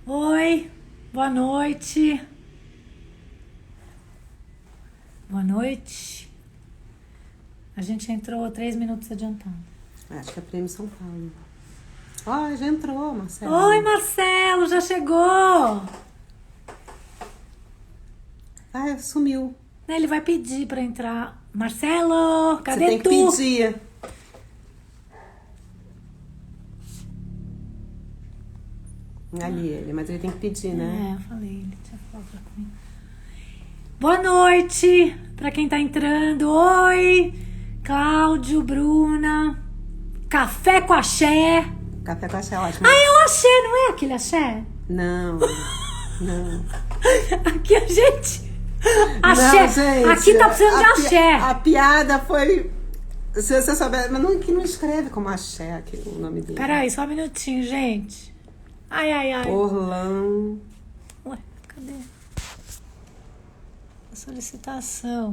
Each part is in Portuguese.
Oi, boa noite. Boa noite. A gente entrou 3 minutos adiantado. Acho que é Prêmio São Paulo. Ó, já entrou, Oi, Marcelo. Marcelo, já chegou. Ah, sumiu. Ele vai pedir pra entrar. Marcelo, Você cadê tem que tu? pedir. Ali ele, mas ele tem que pedir, né? É, eu falei, ele tinha falado comigo. Boa noite pra quem tá entrando. Oi, Cláudio, Bruna. Café com axé. Café com axé é ótimo. Ah, é o axé, não é aquele axé? Não, não. Aqui a gente. Não, Axé. Aqui gente. tá precisando de axé. A piada foi... Se você souber... Mas não, que não escreve como axé aqui, o nome dele. Peraí, só um minutinho, gente. Ai, ai, ai. Orlando. Ué, cadê? A solicitação.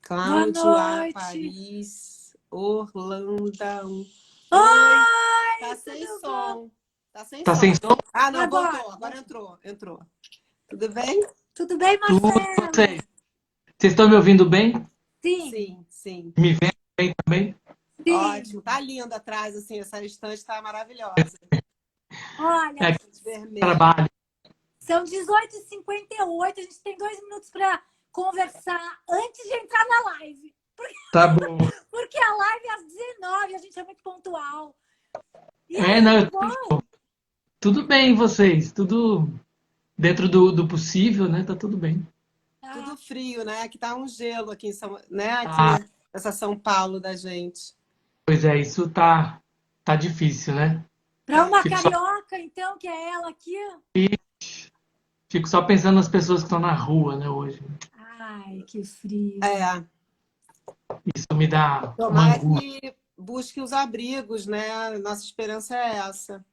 Boa Cláudio A. noite. Paris. Orlandão. Oi. Tá Oi, sem tudo bom? som. Tá sem Tá sem som. som? Ah, não, Agora. voltou. Agora entrou. Entrou. Tudo bem? Tudo bem, Tudo, Marcelo? vocês. Vocês estão me ouvindo bem? Sim, Sim, sim. Me vendo bem também? sim. Ótimo. Tá lindo atrás, assim. Essa estante tá maravilhosa. Olha, É que De vermelho. trabalho. são 18h58. A gente tem 2 minutos para conversar antes de entrar na live. Tá bom. Porque a live é às 19h, a gente é muito pontual. E É, aí, não, tudo bom? tudo bem, vocês. Tudo dentro do possível, né? Tá tudo bem. Tudo frio, né? Aqui tá um gelo aqui em São... né? Aqui Ah, nessa São Paulo da gente. pois é, isso tá difícil, né? Para uma Fico só, carioca, então, que é ela aqui. fico só pensando nas pessoas que estão na rua, né, hoje. Ai, que frio. É. Isso me dá uma Tomara angústia. que busque os abrigos, né? Nossa esperança é essa.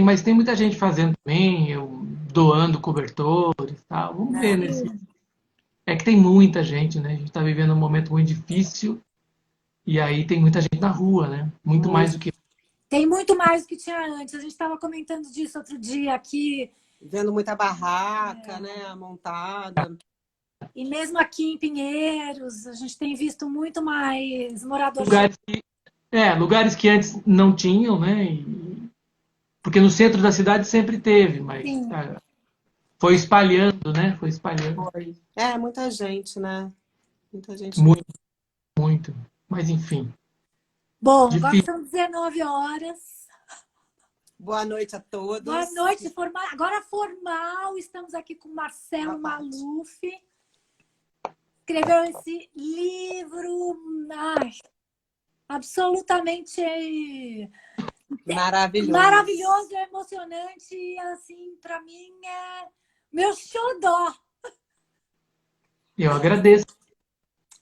Mas tem muita gente fazendo também, eu doando cobertores, e tal. Vamos ver nesse. Sim, É que tem muita gente, né? A gente está vivendo um momento muito difícil e aí tem muita gente na rua, né? Muito mais Muito. do que. tem muito mais do que tinha antes. A gente estava comentando disso outro dia aqui. Vendo muita barraca, né? Montada. E mesmo aqui em Pinheiros, a gente tem visto muito mais moradores de... Lugares lugares que antes não tinham, né? Porque no centro da cidade sempre teve, mas Sim. foi espalhando, né? Foi espalhando Foi. É, muita gente, né? Muita gente muito, mesmo. muito. Mas enfim, Bom, agora difícil. são 19 horas. Boa noite a Boa todos. noite, formal. Agora formal, estamos aqui com A Marcelo parte. Maluf. Escreveu esse livro, ai, absolutamente Maravilhoso. maravilhoso, emocionante e assim, para mim é meu xodó. Eu agradeço.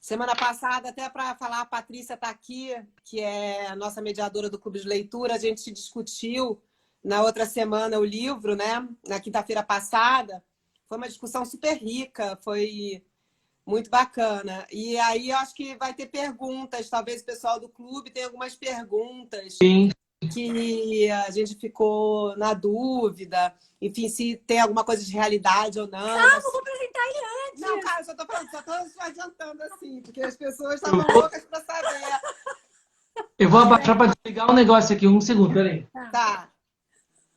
Semana passada, até para falar, a Patrícia está aqui, que é a nossa mediadora do Clube de Leitura. A gente discutiu na outra semana o livro, né? Na quinta-feira passada. Foi uma discussão super rica, foi muito bacana. E aí eu acho que vai ter perguntas, talvez o pessoal do clube tenha algumas perguntas Sim, que a gente ficou na dúvida. Enfim, se tem alguma coisa de realidade ou não. Calma, vou apresentar ele Não, antes. cara, só tô falando, só tô adiantando assim, porque as pessoas eu estavam vou, loucas para saber. eu vou abaixar para desligar um negócio aqui, um segundo, peraí. Tá.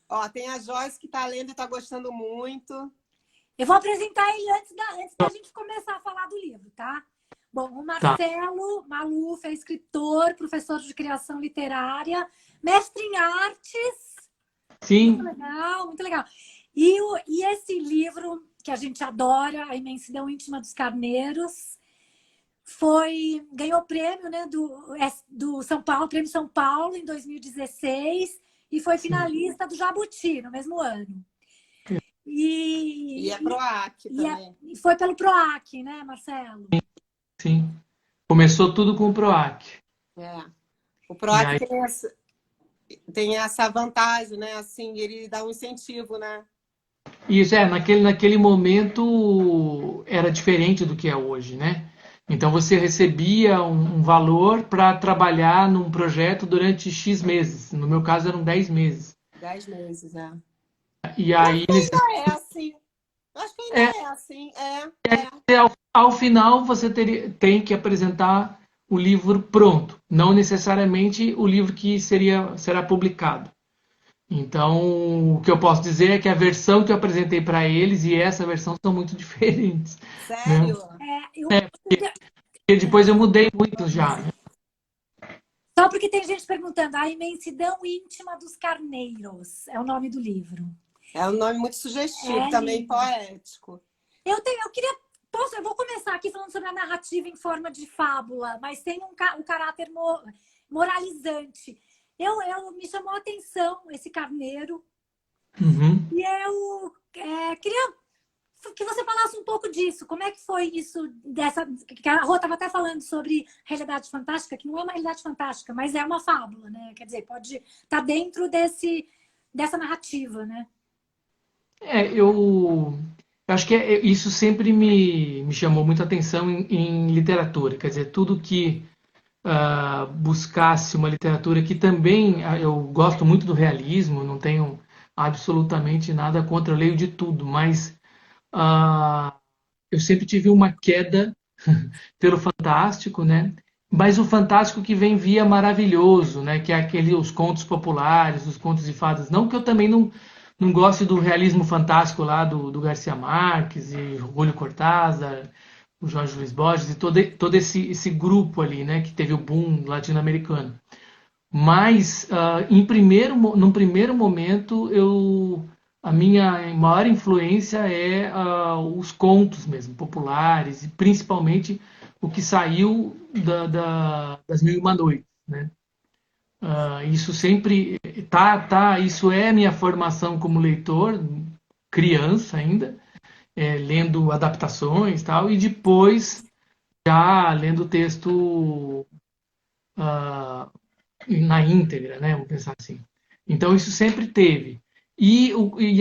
Ó, tem a Joyce que tá lendo e tá gostando muito. Eu vou apresentar ele antes da gente começar a falar do livro, tá? Bom, o Tá. Marcelo Maluf é escritor, professor de criação literária, mestre em artes. Muito Sim, legal, muito legal. E esse livro que a gente adora, A Imensidão Íntima dos Carneiros, ganhou o prêmio, né, do São Paulo, Prêmio São Paulo em 2016 e foi sim. finalista do Jabuti no mesmo ano. E é PROAC também. E foi pelo PROAC, né, Marcelo? Sim. Começou tudo com o PROAC. É. O E PROAC aí, tem essa vantagem, né? Assim, ele dá um incentivo, né? naquele momento era diferente do que é hoje, né? Então você recebia um valor para trabalhar num projeto durante X meses. No meu caso eram 10 meses. 10 meses, é. E aí, É assim. Acho que ainda é, é assim. É. ao final você tem que apresentar o livro pronto, não necessariamente o livro que será publicado. Então, o que eu posso dizer é que a versão que eu apresentei para eles e essa versão são muito diferentes, né? Sério? E depois eu mudei muito já, né? Só porque tem gente perguntando, A Imensidão Íntima dos Carneiros é o nome do livro. É um nome muito sugestivo, É também lindo. poético. Eu queria. Eu vou começar aqui falando sobre a narrativa em forma de fábula, mas tem um caráter moralizante. Me chamou a atenção esse carneiro. Uhum. E eu queria que você falasse um pouco disso. Como é que foi isso? Que a Rô estava até falando sobre realidade fantástica, que não é uma realidade fantástica, mas é uma fábula, né? Quer dizer, pode estar dentro dessa narrativa, né? Eu acho que isso sempre me chamou muita atenção em literatura. Quer dizer, tudo que buscasse uma literatura que também eu gosto muito do realismo, não tenho absolutamente nada contra, eu leio de tudo, mas eu sempre tive uma queda pelo fantástico, né? Mas o fantástico que vem via maravilhoso, né? Que é os contos populares, os contos de fadas. Não que eu também não goste do realismo fantástico lá do Garcia Marques e Julio Cortázar, o Jorge Luiz Borges e todo esse grupo ali, né? Que teve o boom latino-americano. Mas, num primeiro momento, a minha maior influência é os contos mesmo, populares, e principalmente o que saiu das Mil e Uma Noites, né? Isso sempre isso é minha formação como leitor, criança ainda, lendo adaptações e tal, e depois já lendo o texto ah, na íntegra, né? Vamos pensar assim. Então isso sempre teve. E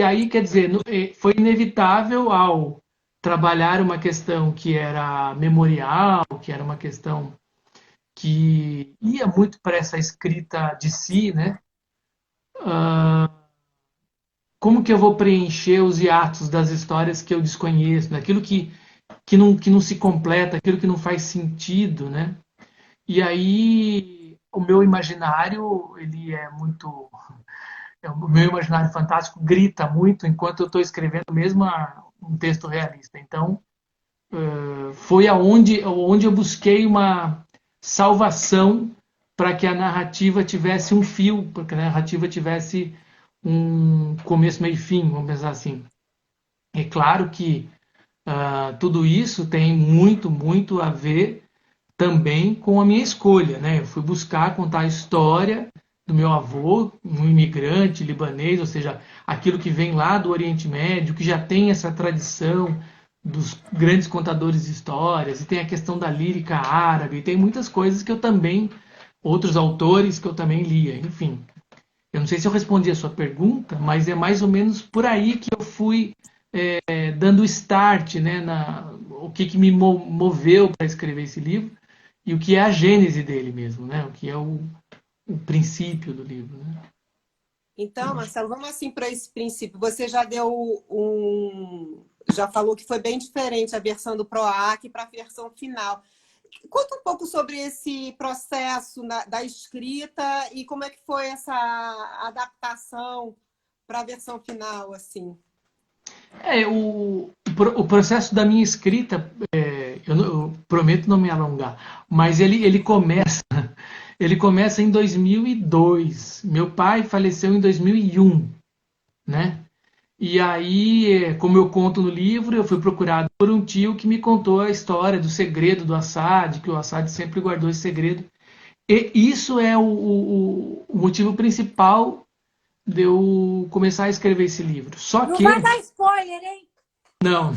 aí, quer dizer, foi inevitável ao trabalhar uma questão que era memorial, que era uma questão que ia muito para essa escrita de si, né? Como que eu vou preencher os hiatos das histórias que eu desconheço, daquilo que não se completa, aquilo que não faz sentido, né? E aí o meu imaginário, ele é muito o meu imaginário fantástico grita muito enquanto eu estou escrevendo mesmo um texto realista. Então, foi onde eu busquei uma salvação para que a narrativa tivesse um fio, para que a narrativa tivesse um começo, meio e fim, vamos pensar assim. É claro que tudo isso tem muito, muito a ver também com a minha escolha, né? Eu fui buscar contar a história do meu avô, um imigrante libanês, ou seja, aquilo que vem lá do Oriente Médio, que já tem essa tradição dos grandes contadores de histórias, e tem a questão da lírica árabe, e tem muitas coisas que eu também, outros autores que eu também lia, enfim. Eu não sei se eu respondi a sua pergunta, mas é mais ou menos por aí que eu fui dando start, né, o que me moveu para escrever esse livro e o que é a gênese dele mesmo, né, o que é o princípio do livro. Né? Então, Marcelo, vamos assim para esse princípio. Você já já falou que foi bem diferente a versão do PROAC para a versão final. Conta um pouco sobre esse processo da escrita e como é que foi essa adaptação para a versão final, assim. O processo da minha escrita, eu prometo não me alongar, mas ele começa em 2002. Meu pai faleceu em 2001, né? E aí, como eu conto no livro, eu fui procurado por um tio que me contou a história do segredo do Assad, que o Assad sempre guardou esse segredo. E isso é o motivo principal de eu começar a escrever esse livro. Só Não que vai dar spoiler, hein? não,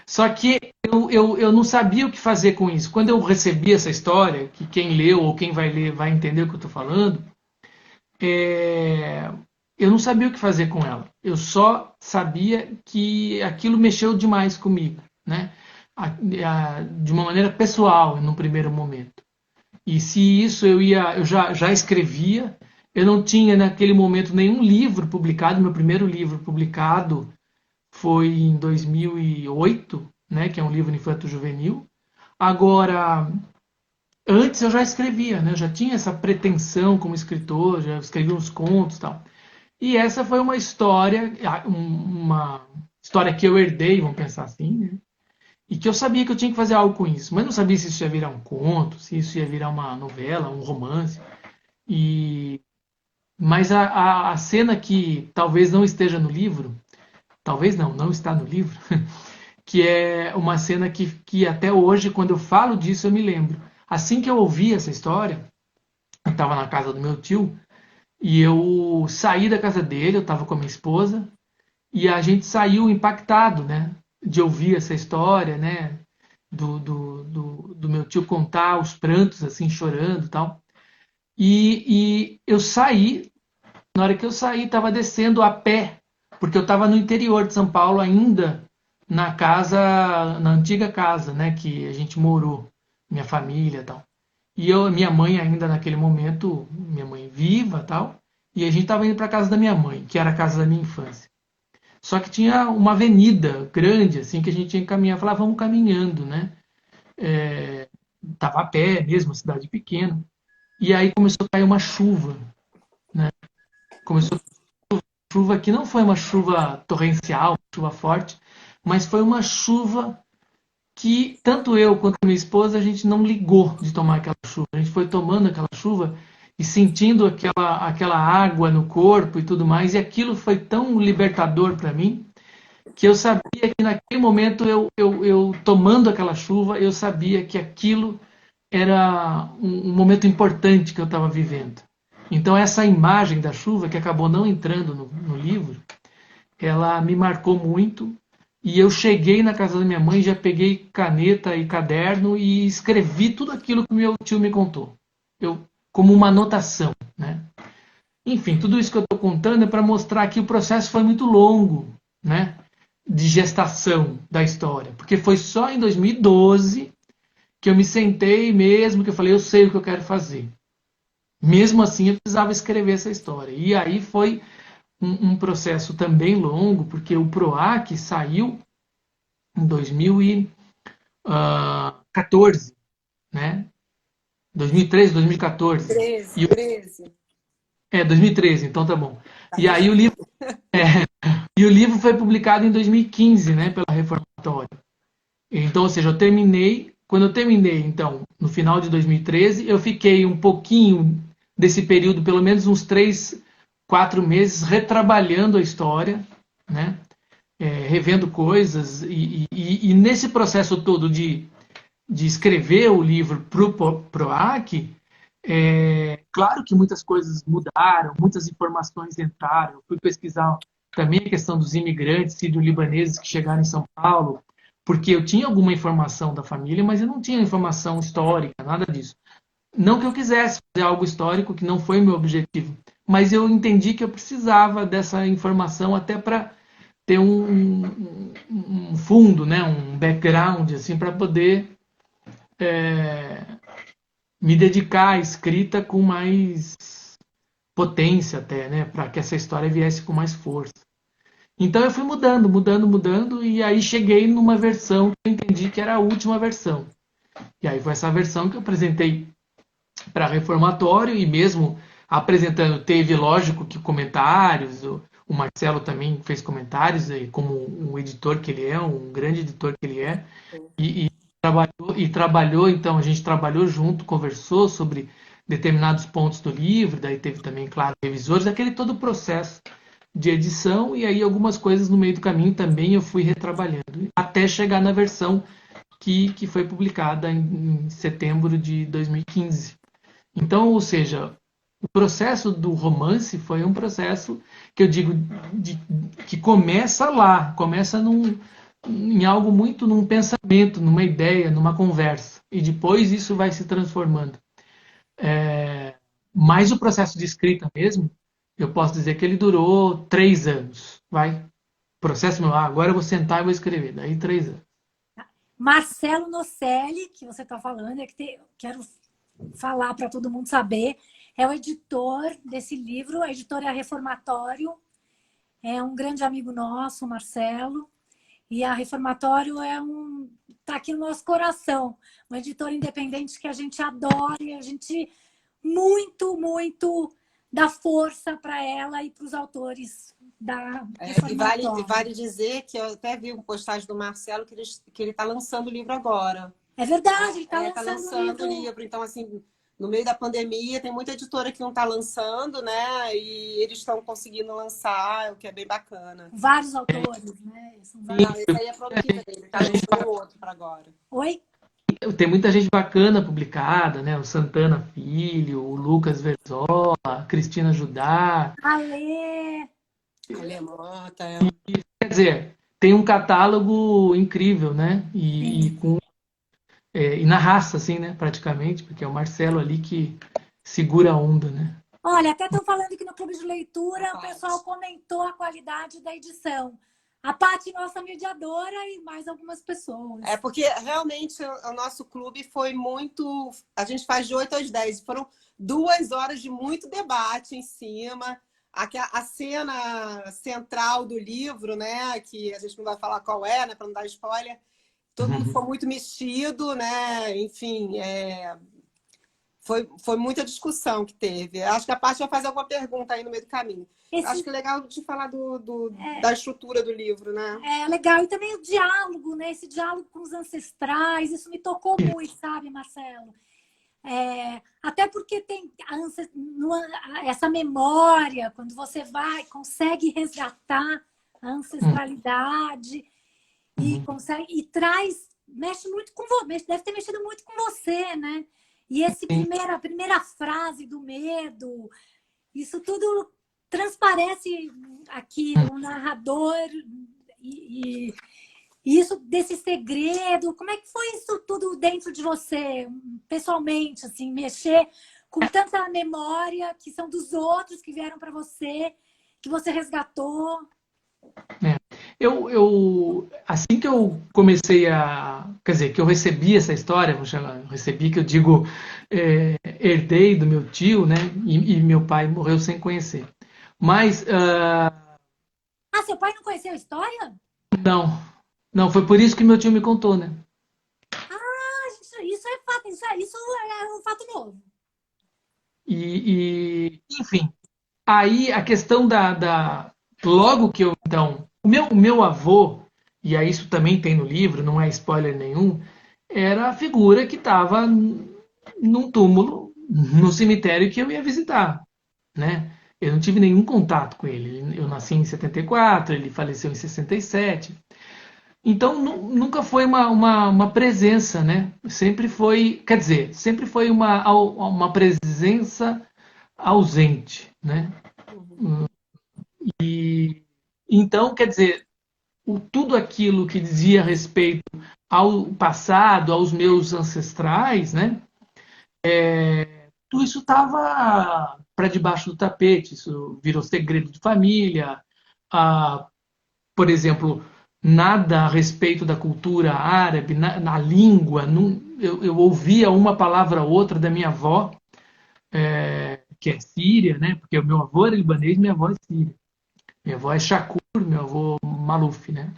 só que eu não sabia o que fazer com isso. Quando eu recebi essa história, que quem leu ou quem vai ler vai entender o que eu estou falando, eu não sabia o que fazer com ela. Eu só sabia que aquilo mexeu demais comigo, né? de uma maneira pessoal, no primeiro momento. E se isso eu já escrevia, eu não tinha naquele momento nenhum livro publicado. Meu primeiro livro publicado foi em 2008, né, que é um livro infanto-juvenil. Agora, antes eu já escrevia, né, eu já tinha essa pretensão como escritor, já escrevi uns contos e tal. E essa foi uma história que eu herdei, vamos pensar assim, né? E que eu sabia que eu tinha que fazer algo com isso, mas não sabia se isso ia virar um conto, se isso ia virar uma novela, um romance. E mas a cena que talvez não esteja no livro, talvez não está no livro, que é uma cena que até hoje, quando eu falo disso, eu me lembro. Assim que eu ouvi essa história, eu estava na casa do meu tio e eu saí da casa dele, eu estava com a minha esposa e a gente saiu impactado, né, de ouvir essa história, né, do meu tio contar os prantos, assim, chorando e tal. E eu saí, na hora que eu saí, estava descendo a pé, porque eu estava no interior de São Paulo ainda, na casa, na antiga casa, né, que a gente morou, minha família e tal. E minha mãe ainda naquele momento, minha mãe viva tal, e a gente estava indo para a casa da minha mãe, que era a casa da minha infância. Só que tinha uma avenida grande, assim, que a gente tinha que caminhar. Eu falava, vamos caminhando, né? Tava a pé mesmo, cidade pequena. E aí começou a cair uma chuva, né? Começou a chuva que não foi uma chuva torrencial, uma chuva forte, mas foi uma chuva que tanto eu quanto minha esposa a gente não ligou de tomar aquela chuva. A gente foi tomando aquela chuva e sentindo aquela água no corpo e tudo mais, e aquilo foi tão libertador para mim que eu sabia que naquele momento eu tomando aquela chuva, eu sabia que aquilo era um momento importante que eu estava vivendo. Então essa imagem da chuva, que acabou não entrando no livro, ela me marcou muito. E eu cheguei na casa da minha mãe, já peguei caneta e caderno e escrevi tudo aquilo que meu tio me contou. Como uma anotação, né? Enfim, tudo isso que eu estou contando é para mostrar que o processo foi muito longo, né? De gestação da história. Porque foi só em 2012 que eu me sentei mesmo, que eu falei, eu sei o que eu quero fazer. Mesmo assim, eu precisava escrever essa história. E aí foi um processo também longo, porque o PROAC saiu em 2014, né? 2013, 2014. 13, 13. 2013, então tá bom. Tá E aí vendo? o livro foi publicado em 2015, né, pela Reformatória. Então, ou seja, quando eu terminei, então, no final de 2013, eu fiquei um pouquinho desse período, pelo menos uns 3, 4 meses, retrabalhando a história, né? Revendo coisas, e nesse processo todo de escrever o livro para o PROAC, claro que muitas coisas mudaram, muitas informações entraram. Eu fui pesquisar também a questão dos imigrantes sírio-libaneses que chegaram em São Paulo, porque eu tinha alguma informação da família, mas eu não tinha informação histórica, nada disso. Não que eu quisesse fazer algo histórico, que não foi meu objetivo, mas eu entendi que eu precisava dessa informação até para ter um fundo, né, um background, assim, para poder me dedicar à escrita com mais potência até, né, para que essa história viesse com mais força. Então eu fui mudando, e aí cheguei numa versão que eu entendi que era a última versão. E aí foi essa versão que eu apresentei para Reformatório, e mesmo apresentando, teve, lógico, que comentários, o Marcelo também fez comentários, como um editor que ele é, um grande editor que ele é, trabalhou, então a gente trabalhou junto, conversou sobre determinados pontos do livro, daí teve também, claro, revisores, aquele todo o processo de edição, e aí algumas coisas no meio do caminho também eu fui retrabalhando, até chegar na versão que foi publicada em setembro de 2015. Então, ou seja, o processo do romance foi um processo que eu digo que começa lá, começa em algo muito, num pensamento, numa ideia, numa conversa, e depois isso vai se transformando. Mas o processo de escrita mesmo, eu posso dizer que ele durou 3 anos, vai. Processo meu, agora eu vou sentar e vou escrever, daí 3 anos. Marcelo Nocelli, que você está falando, quero falar para todo mundo saber, é o editor desse livro, a editora é a Reformatório, é um grande amigo nosso, Marcelo, e a Reformatório tá aqui no nosso coração, uma editora independente que a gente adora e a gente muito dá força para ela e para os autores da Reformatório. E vale dizer que eu até vi uma postagem do Marcelo que ele está lançando o livro agora. É verdade, ele está lançando o livro. Então, assim, no meio da pandemia, tem muita editora que não está lançando, né? E eles estão conseguindo lançar, o que é bem bacana. Vários autores, né? Não, esse aí é produtivo dele, está lançando outro para agora. Oi? Tem muita gente bacana publicada, né? O Santana Filho, o Lucas Verzola, a Cristina Judá. Ale Mota, Quer dizer, tem um catálogo incrível, né? E na raça, assim, né? Praticamente, porque é o Marcelo ali que segura a onda, né? Olha, até estão falando que no Clube de Leitura o pessoal comentou a qualidade da edição. A Paty, nossa mediadora, e mais algumas pessoas. É porque realmente o nosso clube foi muito... A gente faz de 8 às 10. Foram 2 horas de muito debate em cima. A cena central do livro, né? Que a gente não vai falar qual é, né? Para não dar spoiler. Todo mundo ficou muito mexido, né? Enfim, foi muita discussão que teve. Acho que a Paty vai fazer alguma pergunta aí no meio do caminho. Acho que é legal de falar da estrutura do livro, né? É legal. E também o diálogo, né? Esse diálogo com os ancestrais, isso me tocou muito, sabe, Marcelo? Até porque tem essa memória, quando você consegue resgatar a ancestralidade e mexe muito com você, deve ter mexido muito com você, né? E a primeira frase do medo, isso tudo transparece aqui no narrador e isso desse segredo. Como é que foi isso tudo dentro de você, pessoalmente, assim, mexer com tanta memória que são dos outros que vieram para você, que você resgatou? Assim que eu comecei quer dizer, que eu recebi essa história, recebi, que eu digo, herdei do meu tio, né? E meu pai morreu sem conhecer. Mas... seu pai não conheceu a história? Não, foi por isso que meu tio me contou, né? Isso é fato, isso é um fato novo. Enfim, aí a questão logo que eu, então... O meu avô, e aí isso também tem no livro, não é spoiler nenhum, era a figura que estava num túmulo, no cemitério que eu ia visitar, né? Eu não tive nenhum contato com ele. Eu nasci em 74, ele faleceu em 67. Então, nunca foi uma presença, né? Sempre foi uma presença ausente, né? Então, quer dizer, tudo aquilo que dizia respeito ao passado, aos meus ancestrais, né? Tudo isso estava para debaixo do tapete, isso virou segredo de família. Por exemplo, nada a respeito da cultura árabe, na língua. Eu ouvia uma palavra ou outra da minha avó, que é síria, né? Porque o meu avô era libanês, minha avó é síria. Minha avó é Shakur, meu avô Maluf, né?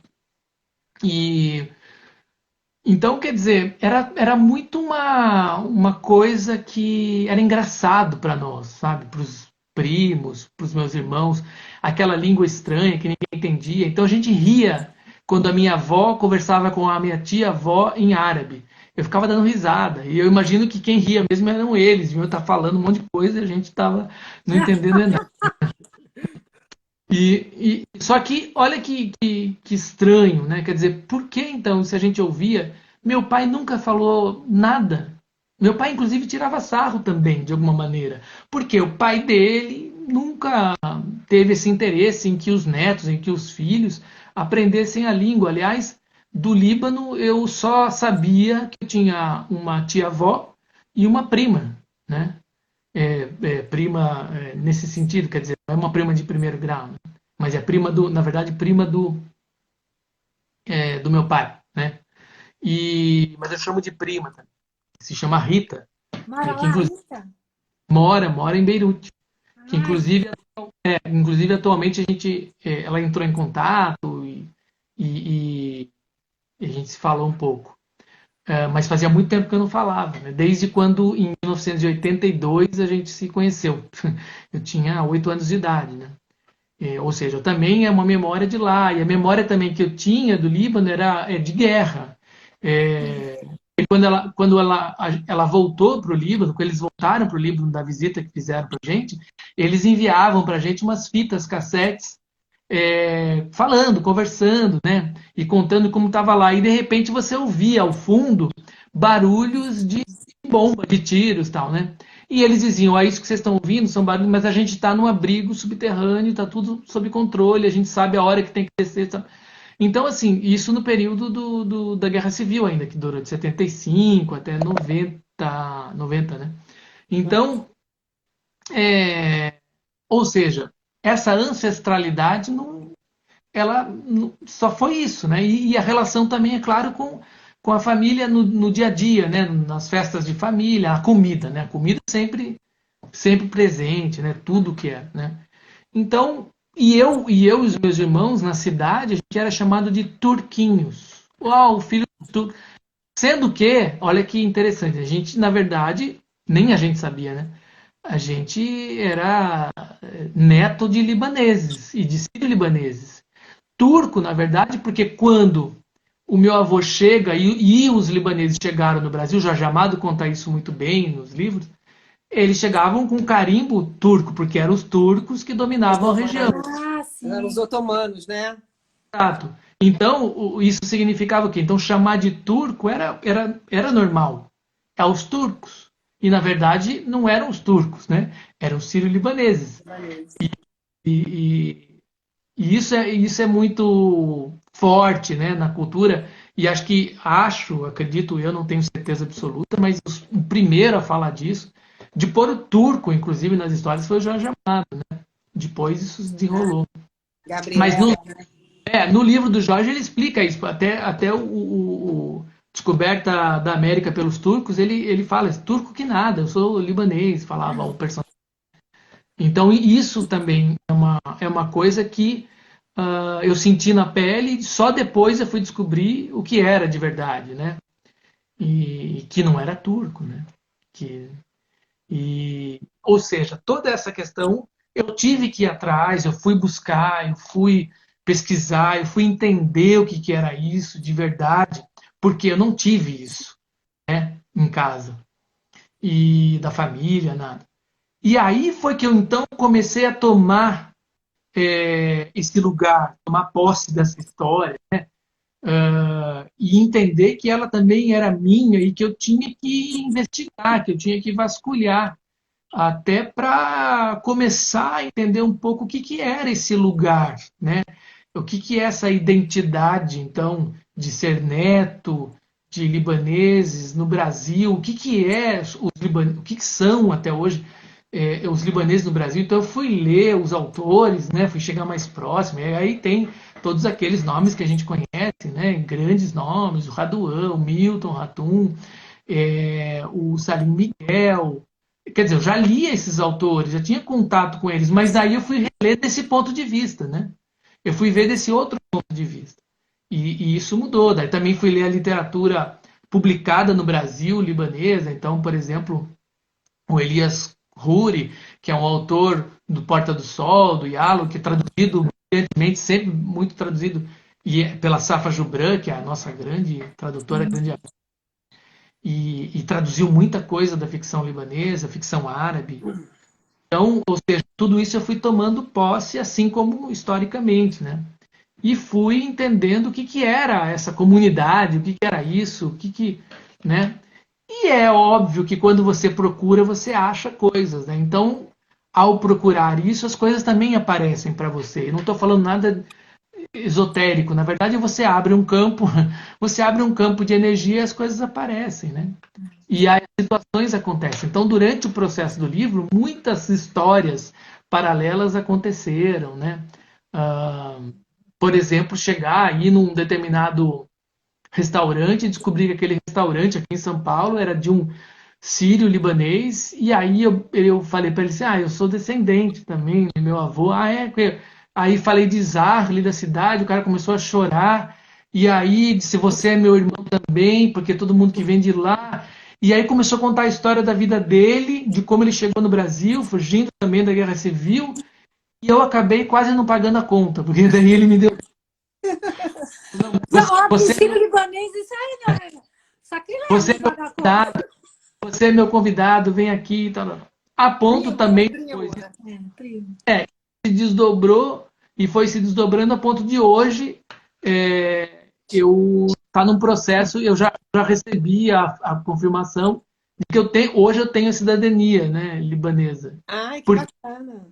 Então, quer dizer, era muito uma coisa que era engraçado para nós, sabe? Para os primos, para os meus irmãos, aquela língua estranha que ninguém entendia. Então a gente ria quando a minha avó conversava com a minha tia-avó em árabe. Eu ficava dando risada. E eu imagino que quem ria mesmo eram eles. Iam estar falando um monte de coisa e a gente estava não entendendo nada. Só que, olha que estranho, né? Quer dizer, por que então, se a gente ouvia, meu pai nunca falou nada? Meu pai, inclusive, tirava sarro também, de alguma maneira. Porque o pai dele nunca teve esse interesse em que os netos, em que os filhos aprendessem a língua. Aliás, do Líbano, eu só sabia que eu tinha uma tia-avó e uma prima, né? Prima nesse sentido, quer dizer, não é uma prima de primeiro grau, né? Mas é prima na verdade, prima do meu pai, né? Mas eu chamo de prima também. Se chama Rita, Mora que lá, inclusive Rita? mora em Beirute. Que Ai, inclusive atualmente ela entrou em contato e a gente se falou um pouco. Mas fazia muito tempo que eu não falava, né? Desde quando, em 1982, a gente se conheceu. Eu tinha 8 anos de idade, né? Ou seja, eu também é uma memória de lá. E a memória também que eu tinha do Líbano era de guerra. E ela voltou para o Líbano, quando eles voltaram para o Líbano da visita que fizeram para a gente, eles enviavam para a gente umas fitas cassetes falando, conversando, né? E contando como estava lá. E de repente você ouvia ao fundo barulhos de bomba, de tiros, tal, né? E eles diziam: isso que vocês estão ouvindo são barulhos, mas a gente está num abrigo subterrâneo, está tudo sob controle, a gente sabe a hora que tem que descer. Sabe? Então, assim, isso no período da Guerra Civil ainda, que durou de 75 até 90, né? Então, ou seja, essa ancestralidade só foi isso, né? E a relação também, é claro, com a família no dia a dia, né? Nas festas de família, a comida, né? A comida sempre presente, né? Tudo que é, né? Então, e os meus irmãos na cidade, a gente era chamado de turquinhos. Uau, filho do turco. Sendo que, olha que interessante, a gente, na verdade, nem a gente sabia, né? A gente era neto de libaneses e de sírio-libaneses. Turco, na verdade, porque quando o meu avô chega e os libaneses chegaram no Brasil, Jorge Amado conta isso muito bem nos livros, eles chegavam com carimbo turco, porque eram os turcos que dominavam a região. ah, Eram os sim. otomanos, né? Exato. Então, isso significava o quê? Então, chamar de turco era normal. É os turcos. E, na verdade, não eram os turcos, né? Eram os sírio-libaneses. E, e isso é muito forte, né, na cultura. E acredito eu, não tenho certeza absoluta, mas o primeiro a falar disso, de pôr o turco, inclusive, nas histórias, foi o Jorge Amado. Depois isso se desenrolou. Mas Gabriel, né? no livro do Jorge ele explica isso. Até o Descoberta da América pelos Turcos, ele fala: turco que nada, eu sou libanês, falava o personagem. Então, isso também é uma coisa que eu senti na pele, e só depois eu fui descobrir o que era de verdade, né? E que não era turco, né? Ou seja, toda essa questão eu tive que ir atrás, eu fui buscar, eu fui pesquisar, eu fui entender o que era isso de verdade, porque eu não tive isso, né, em casa e da família, nada. E aí foi que eu então comecei a tomar esse lugar, tomar posse dessa história, né? E entender que ela também era minha e que eu tinha que investigar, que eu tinha que vasculhar, até para começar a entender um pouco o que era esse lugar, né? O que é essa identidade, então, de ser neto de libaneses no Brasil, o que são até hoje os libaneses no Brasil. Então eu fui ler os autores, né? Fui chegar mais próximo, e aí tem todos aqueles nomes que a gente conhece, né? Grandes nomes, o Raduan, o Milton Ratum, o Salim Miguel. Quer dizer, eu já li esses autores, já tinha contato com eles, mas daí eu fui reler desse ponto de vista, né? Eu fui ver desse outro ponto de vista. E isso mudou. Daí também fui ler a literatura publicada no Brasil, libanesa. Então, por exemplo, o Elias Huri, que é um autor do Porta do Sol, do Yalo, que é traduzido, evidentemente, sempre muito traduzido, pela Safa Jubran, que é a nossa grande tradutora, grande, e traduziu muita coisa da ficção libanesa, ficção árabe. Então, ou seja, tudo isso eu fui tomando posse, assim como historicamente, né? E fui entendendo o que era essa comunidade, o que era isso, né? E é óbvio que quando você procura, você acha coisas, né? Então, ao procurar isso, as coisas também aparecem para você. Eu não estou falando nada esotérico, na verdade, você abre um campo, você abre um campo de energia e as coisas aparecem, né? E as situações acontecem. Então, durante o processo do livro, muitas histórias paralelas aconteceram, né? Por exemplo, chegar aí num determinado restaurante, descobri que aquele restaurante aqui em São Paulo era de um sírio-libanês, e aí eu falei para ele assim, eu sou descendente também, meu avô, é? Aí falei de Zar, ali da cidade, o cara começou a chorar, e aí disse, você é meu irmão também, porque todo mundo que vem de lá, e aí começou a contar a história da vida dele, de como ele chegou no Brasil, fugindo também da Guerra Civil, e eu acabei quase não pagando a conta, porque daí ele me deu... Não, óbvio, Você, filho libanês, isso aí não é você sacrilégio é meu pagar conta. convidado, você é meu convidado, vem aqui e tal. A ponto Primo, né? também Primo. depois Primo. se desdobrou e foi se desdobrando a ponto de hoje eu tá num processo, eu já recebi a confirmação de que hoje eu tenho a cidadania, né, libanesa. Ai, que Porque bacana.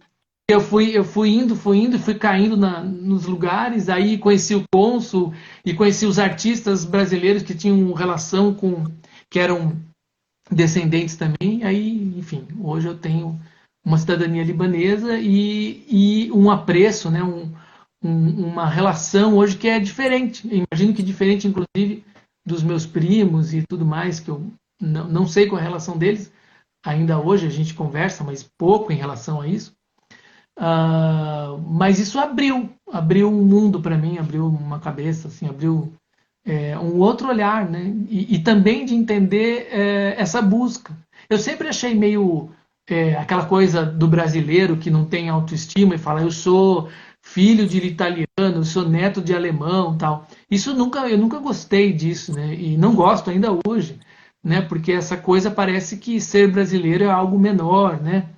eu fui indo, fui caindo nos lugares, aí conheci o cônsul e conheci os artistas brasileiros que tinham relação que eram descendentes também. Aí, enfim, hoje eu tenho uma cidadania libanesa e um apreço, né, uma relação hoje que é diferente. Eu imagino que diferente, inclusive, dos meus primos e tudo mais, que eu não sei qual é a relação deles. Ainda hoje a gente conversa, mas pouco em relação a isso. Mas isso abriu um mundo para mim, abriu uma cabeça, assim, abriu um outro olhar, né? E também de entender essa busca. Eu sempre achei meio aquela coisa do brasileiro que não tem autoestima e fala, eu sou filho de italiano, eu sou neto de alemão, tal. Eu nunca gostei disso, né? E não gosto ainda hoje, né? Porque essa coisa parece que ser brasileiro é algo menor, né?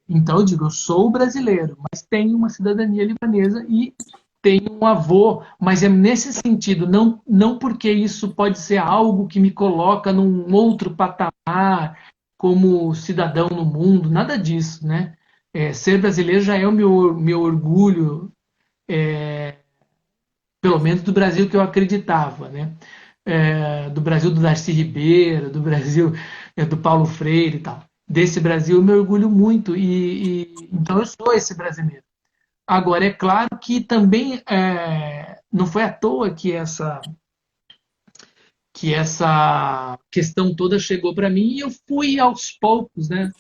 Então eu digo, eu sou brasileiro, mas tenho uma cidadania libanesa e tenho um avô, mas é nesse sentido, não porque isso pode ser algo que me coloca num outro patamar como cidadão no mundo, nada disso, né? Ser brasileiro já é o meu orgulho, pelo menos do Brasil que eu acreditava, né? Do Brasil do Darcy Ribeiro, do Brasil do Paulo Freire e tal. Desse Brasil eu me orgulho muito então eu sou esse brasileiro. Agora, é claro que também não foi à toa que essa questão toda chegou para mim e eu fui aos poucos, né,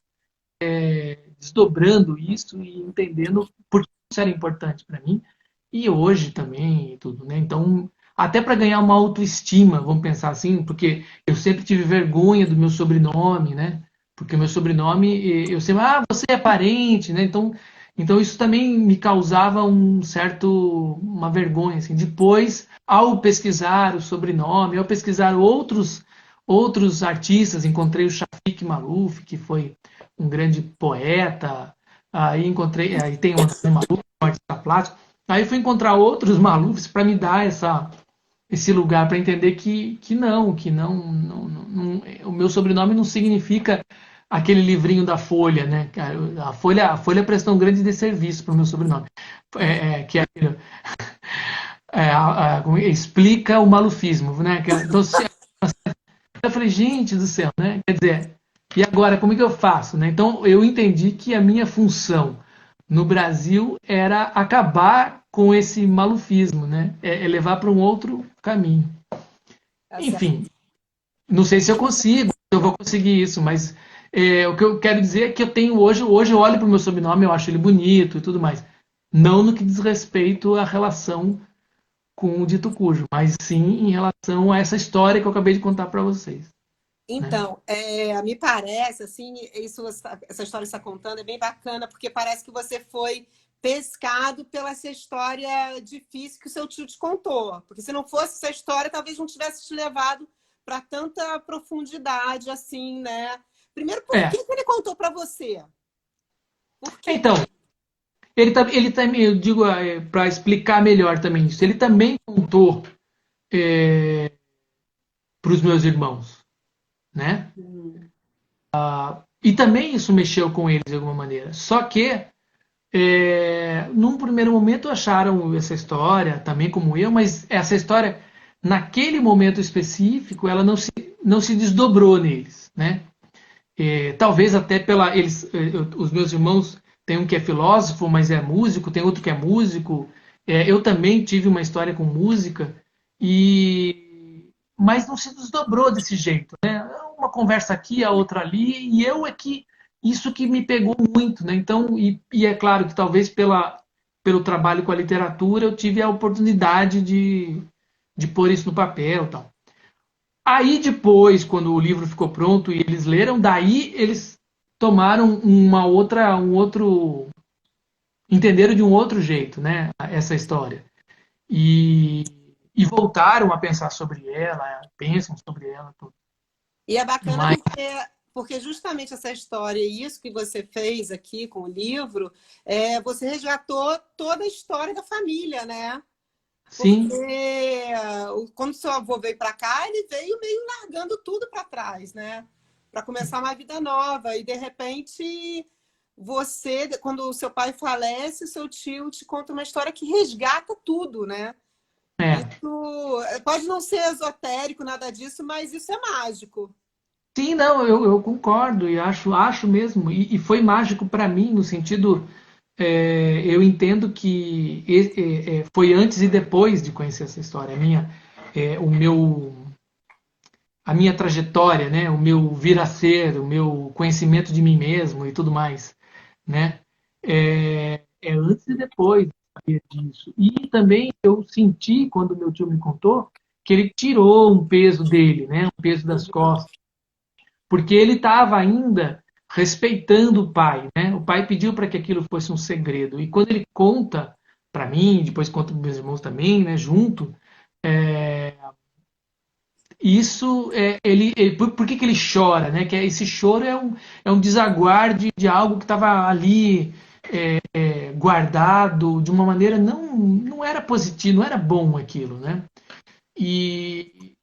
desdobrando isso e entendendo por que isso era importante para mim e hoje também e tudo, né? Então, até para ganhar uma autoestima, vamos pensar assim, porque eu sempre tive vergonha do meu sobrenome, né? Porque o meu sobrenome, eu sempre, você é parente, né? Então isso também me causava uma vergonha, assim. Depois, ao pesquisar o sobrenome, ao pesquisar outros artistas, encontrei o Shafik Maluf, que foi um grande poeta. Aí tem o Antônio Maluf, um artista plástico. Aí fui encontrar outros Malufs para me dar esse lugar para entender que o meu sobrenome não significa aquele livrinho da Folha, né? A Folha presta um grande desserviço para o meu sobrenome, que é, explica o malufismo, né? Então, eu falei, gente do céu, né? Quer dizer, e agora como é que eu faço, né? Então eu entendi que a minha função no Brasil era acabar com esse malufismo, né? Levar para um outro caminho. Tá certo. Enfim, não sei se eu vou conseguir isso, mas o que eu quero dizer é que eu tenho hoje eu olho para o meu sobrenome, eu acho ele bonito e tudo mais. Não no que diz respeito à relação com o dito cujo, mas sim em relação a essa história que eu acabei de contar para vocês. Né? Então, me parece, assim, essa história que você está contando é bem bacana, porque parece que você foi pescado pela essa história difícil que o seu tio te contou. Porque se não fosse essa história, talvez não tivesse te levado para tanta profundidade, assim, né? Primeiro, por que ele contou para você? Por quê? Então, ele também, eu digo, para explicar melhor também isso, ele também contou para os meus irmãos, né? E também isso mexeu com eles de alguma maneira. Só que, num primeiro momento, acharam essa história também como eu, mas essa história, naquele momento específico, ela não se desdobrou neles, né? Talvez até os meus irmãos tem um que é filósofo, mas é músico, tem outro que é músico. Eu também tive uma história com música Mas não se desdobrou desse jeito, né? Uma conversa aqui, a outra ali, e isso que me pegou muito, né? Então, é claro que talvez pelo trabalho com a literatura eu tive a oportunidade de pôr isso no papel, e tal. Aí depois, quando o livro ficou pronto e eles leram, daí eles tomaram um outro, entenderam de um outro jeito, né? Essa história. E, e voltaram a pensar sobre ela, pensam sobre ela. Tudo. E é bacana Mas, porque justamente essa história e isso que você fez aqui com o livro, você resgatou toda a história da família, né? sim, Porque quando seu avô veio para cá, ele veio meio largando tudo para trás, né? Para começar uma vida nova. E, de repente, você, quando o seu pai falece, seu tio te conta uma história que resgata tudo, né? é. Isso pode não ser esotérico, nada disso, mas isso é mágico. Sim, não, eu concordo e acho mesmo. E foi mágico para mim, no sentido, eu entendo que foi antes e depois de conhecer essa história. A minha trajetória, né, o meu vir a ser, o meu conhecimento de mim mesmo e tudo mais, né, é antes e depois de saber disso. E também eu senti, quando meu tio me contou, que ele tirou um peso dele, né, um peso das costas, porque ele estava ainda respeitando o pai, né? O pai pediu para que aquilo fosse um segredo. E quando ele conta para mim, depois conta para meus irmãos também, né, junto, é, isso por que ele chora, né? Que esse choro é um desaguar de algo que estava ali guardado de uma maneira não era positivo, não era bom aquilo, né? E,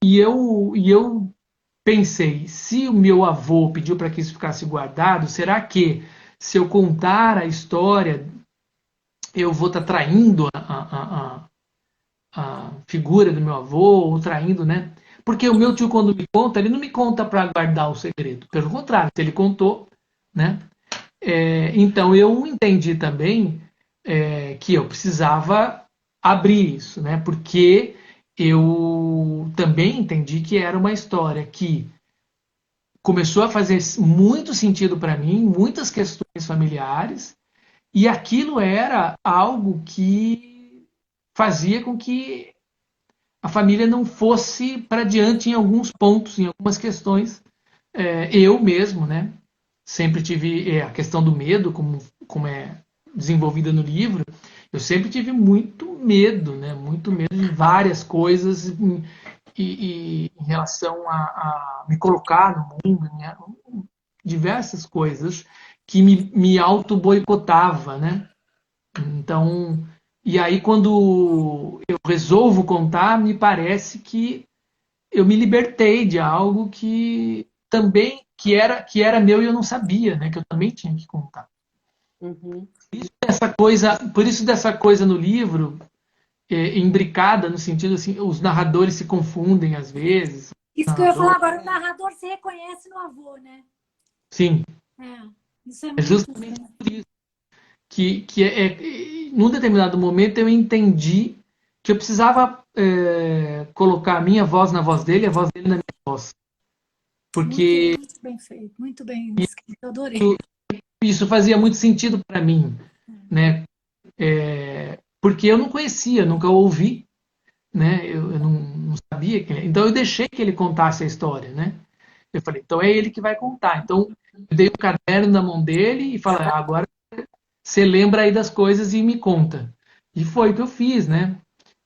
eu pensei, se o meu avô pediu para que isso ficasse guardado, será que se eu contar a história eu vou estar traindo a figura do meu avô, ou traindo, né? Porque o meu tio, quando me conta, ele não me conta para guardar o segredo. Pelo contrário, se ele contou, né? Então eu entendi também que eu precisava abrir isso, né? Porque eu também entendi que era uma história que começou a fazer muito sentido para mim, muitas questões familiares, e aquilo era algo que fazia com que a família não fosse para diante em alguns pontos, em algumas questões. Eu mesmo, né? Sempre tive a questão do medo, como é desenvolvida no livro. Eu sempre tive muito medo, né? Muito medo de várias coisas em relação a me colocar no mundo, né? Diversas coisas que me auto-boicotava, né? Então, e aí quando eu resolvo contar, me parece que eu me libertei de algo que também que era meu e eu não sabia, né? Que eu também tinha que contar. Uhum. Por isso dessa coisa no livro imbricada no sentido assim, os narradores se confundem às vezes. Isso que eu ia Narrador, falar agora, o narrador se reconhece no avô, né? sim, É, isso é é muito. justamente por isso num determinado momento eu entendi que eu precisava colocar a minha voz na voz dele, a voz dele na minha voz, Muito, porque muito bem feito, muito bem escrito, eu adorei. isso fazia muito sentido para mim, né? Porque eu não conhecia, nunca ouvi, né? Eu não sabia então eu deixei que ele contasse a história, né? Eu falei, então é ele que vai contar. Então eu dei o caderno na mão dele e falei, agora você lembra aí das coisas e me conta. E foi o que eu fiz, né?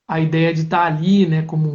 A ideia de estar ali, né, como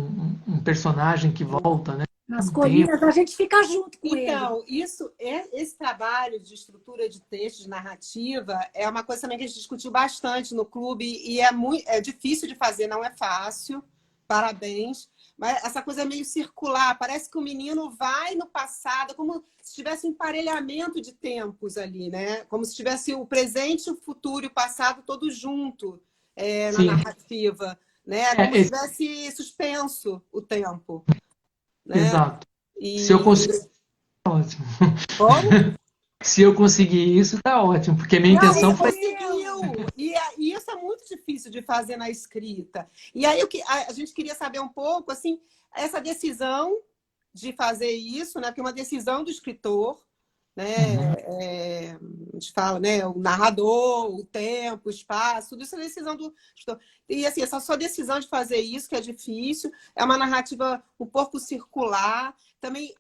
um personagem que volta, né? Nas Um tempo. colinas, a gente fica junto com ele. Então, esse trabalho de estrutura de texto, de narrativa, é uma coisa também que a gente discutiu bastante no clube e é difícil de fazer, não é fácil. Parabéns. Mas essa coisa é meio circular, parece que o menino vai no passado, como se tivesse um emparelhamento de tempos ali, né? Como se tivesse o presente, o futuro e o passado todos junto na Sim, narrativa, né? Como se é, tivesse suspenso o tempo, né? exato. Se eu E conseguir, tá ótimo. como? Se eu conseguir isso, tá ótimo, porque a minha Não, Você intenção foi. conseguiu! E isso é muito muito difícil de fazer na escrita. E aí a gente queria saber um pouco, assim, essa decisão de fazer isso, né? Porque é uma decisão do escritor, né? A gente fala, né? O narrador, o tempo, o espaço, tudo isso é decisão do escritor. E assim, essa sua decisão de fazer isso, que é difícil, é uma narrativa um pouco circular. Também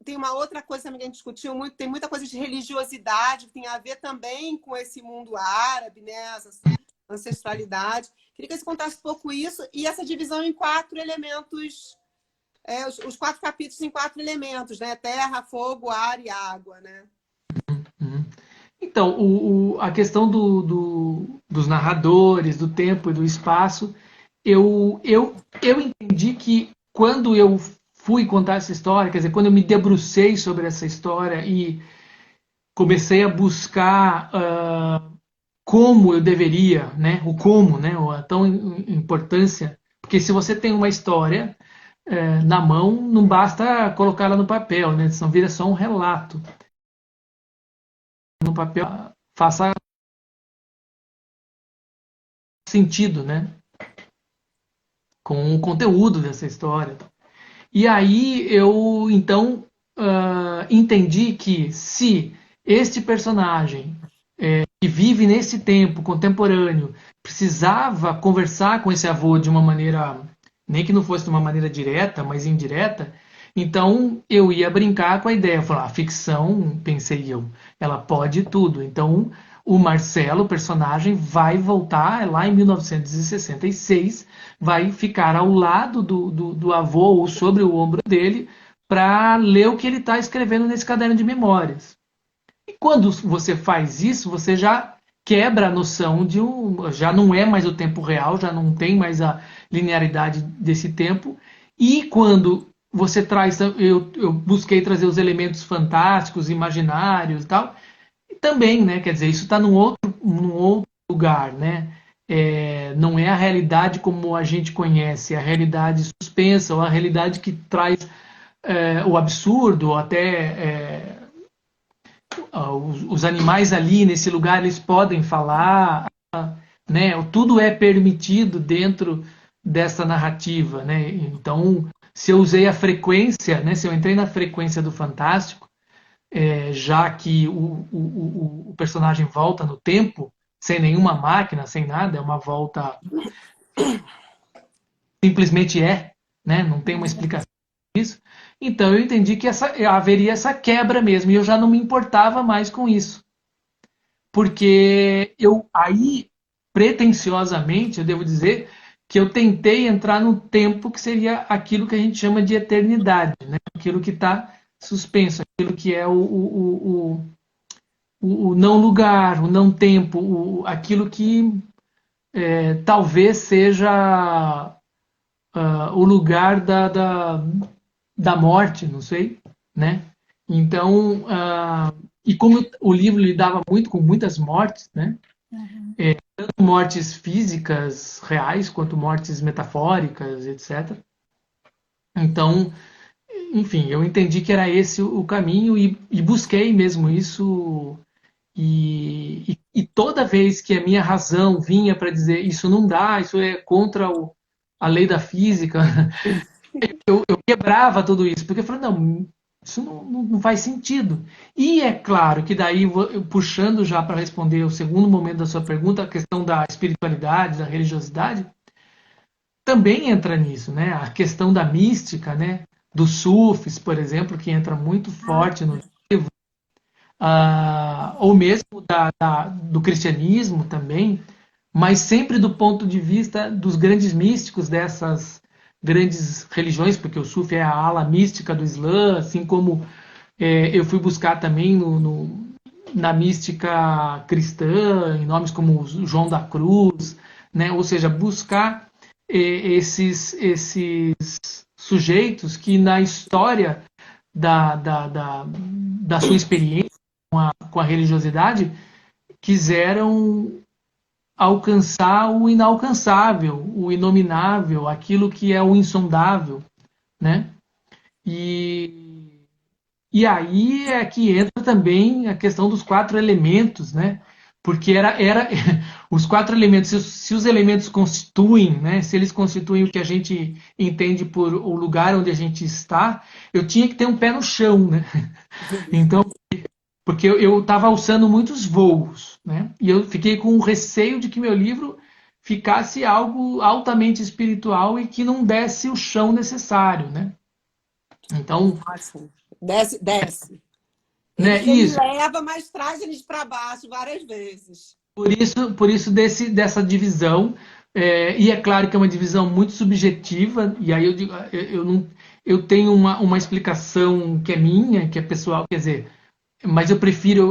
tem uma outra coisa também que a gente discutiu muito, tem muita coisa de religiosidade, que tem a ver também com esse mundo árabe, né? Essa ancestralidade. Queria que você contasse um pouco isso e essa divisão em 4 elementos. Os 4 capítulos em 4 elementos, né? Terra, fogo, ar e água, né? Então, a questão dos narradores, do tempo e do espaço, eu entendi que quando eu fui contar essa história, quer dizer, quando eu me debrucei sobre essa história e comecei a buscar como eu deveria, né? O como, né? A tão importância, porque se você tem uma história na mão, não basta colocá-la no papel, né? Senão vira só um relato. No papel, faça sentido, né? Com o conteúdo dessa história. E aí eu, então, entendi que se este personagem que vive nesse tempo contemporâneo precisava conversar com esse avô de uma maneira, nem que não fosse de uma maneira direta, mas indireta, então eu ia brincar com a ideia, falar, a ficção, pensei eu, ela pode tudo. Então o Marcelo, o personagem, vai voltar lá em 1966, vai ficar ao lado do avô ou sobre o ombro dele para ler o que ele está escrevendo nesse caderno de memórias. E quando você faz isso, você já quebra a noção de já não é mais o tempo real, já não tem mais a linearidade desse tempo. E quando você traz, eu busquei trazer os elementos fantásticos, imaginários e tal, e também, né, quer dizer, isso está num outro lugar, né? Não é a realidade como a gente conhece, é a realidade suspensa, ou a realidade que traz o absurdo, ou até os animais ali nesse lugar eles podem falar, né? Tudo é permitido dentro dessa narrativa, né? Então, se eu usei a frequência, né? Se eu entrei na frequência do fantástico, já que o personagem volta no tempo, sem nenhuma máquina, sem nada, é uma volta simplesmente né? Não tem uma explicação disso. Então eu entendi que haveria essa quebra mesmo, e eu já não me importava mais com isso. Porque aí, pretensiosamente, eu devo dizer que eu tentei entrar no tempo que seria aquilo que a gente chama de eternidade, né? Aquilo que está suspenso, aquilo que é o não lugar, o não tempo, aquilo que talvez seja o lugar da morte, não sei, né? Então, e como o livro lidava muito com muitas mortes, né? Tanto mortes físicas reais quanto mortes metafóricas, etc. Então, enfim, eu entendi que era esse o caminho e busquei mesmo isso. E toda vez que a minha razão vinha para dizer isso não dá, isso é contra a lei da física, eu quebrava tudo isso, porque eu falei, não, isso não faz sentido. E é claro que daí, puxando já para responder o segundo momento da sua pergunta, a questão da espiritualidade, da religiosidade, também entra nisso, né? A questão da mística, né? Dos sufis, por exemplo, que entra muito forte no livro, ou mesmo do cristianismo também, mas sempre do ponto de vista dos grandes místicos dessas grandes religiões, porque o Sufi é a ala mística do Islã, assim como eu fui buscar também na mística cristã, em nomes como João da Cruz, né? Ou seja, buscar esses sujeitos que na história da sua experiência com a religiosidade quiseram alcançar o inalcançável, o inominável, aquilo que é o insondável, né? E aí é que entra também a questão dos 4 elementos, né? porque era os 4 elementos, se os elementos constituem, né, se eles constituem o que a gente entende por o lugar onde a gente está, eu tinha que ter um pé no chão, né? Então, porque eu estava alçando muitos voos, né? E eu fiquei com o receio de que meu livro ficasse algo altamente espiritual e que não desse o chão necessário, né? Então, Nossa. Desce, desce. né, Ele isso. leva, mas traz eles para baixo várias vezes. Por isso dessa divisão, e é claro que é uma divisão muito subjetiva, e aí eu digo, eu não, eu tenho uma explicação que é minha, que é pessoal, quer dizer, mas eu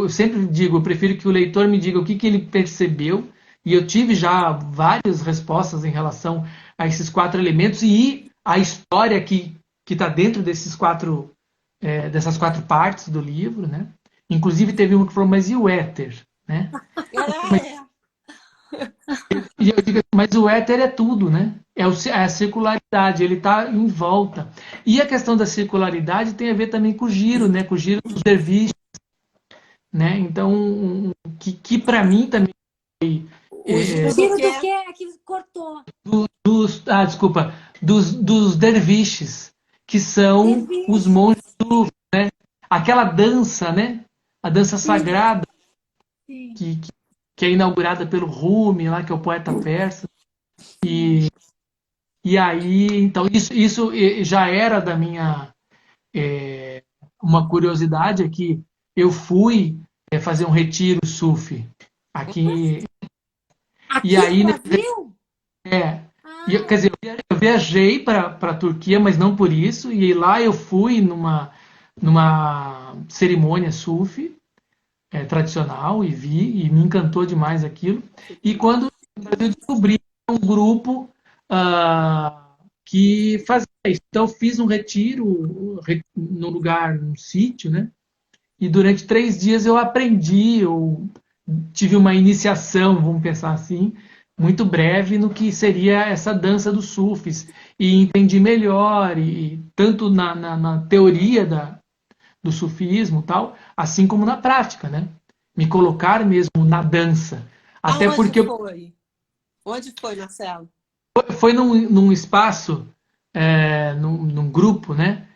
sempre digo, eu prefiro que o leitor me diga o que ele percebeu, e eu tive já várias respostas em relação a esses 4 elementos e a história que está dentro dessas 4 partes do livro, né? Inclusive teve um que falou, mas e o éter, né? É. E eu digo, mas o éter é tudo, né? É a circularidade, ele está em volta. E a questão da circularidade tem a ver também com o giro, né? Com o giro dos derviches, né? Então, que para mim também O giro do Giro do quê? que é que cortou? desculpa, dos derviches, que são os Derviche. monges, aquela dança, né? A dança Sim, sagrada sim. que, que é inaugurada pelo Rumi, lá que é o poeta persa. E aí, então, isso já era da minha. Uma curiosidade é que eu fui fazer um retiro sufi aqui. E Aqui no aí, Brasil? quer Ah, dizer, eu viajei para a Turquia, mas não por isso. E lá eu fui numa cerimônia sufi tradicional e vi, e me encantou demais aquilo. E quando eu descobri um grupo que fazia isso. Então, eu fiz um retiro no lugar, num sítio, né? E durante 3 dias eu aprendi, eu tive uma iniciação, vamos pensar assim, muito breve no que seria essa dança dos sufis. E entendi melhor, e tanto na teoria do sufismo tal, assim como na prática, né? Me colocar mesmo na dança. Até aonde porque foi? Onde foi, Marcelo? foi num espaço, num grupo, né?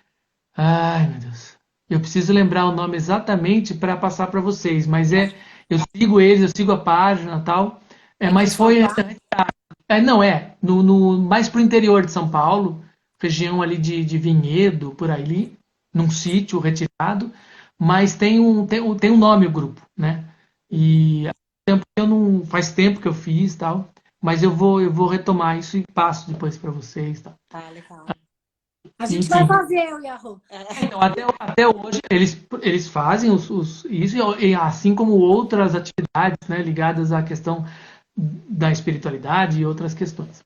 Ai, meu Deus. Eu preciso lembrar o nome exatamente para passar para vocês, mas eu sigo eles, eu sigo a página tal. Aqui em Mas São foi, Paulo? não é, mais para o interior de São Paulo, região ali de Vinhedo, por ali, num sítio retirado, mas tem um nome o grupo, né? E faz tempo que eu fiz tal, mas eu vou retomar isso e passo depois para vocês tal. Ah, legal. a gente vai Enfim. fazer, o Yahoo. Então, até hoje eles fazem isso, e assim como outras atividades, né, ligadas à questão da espiritualidade e outras questões.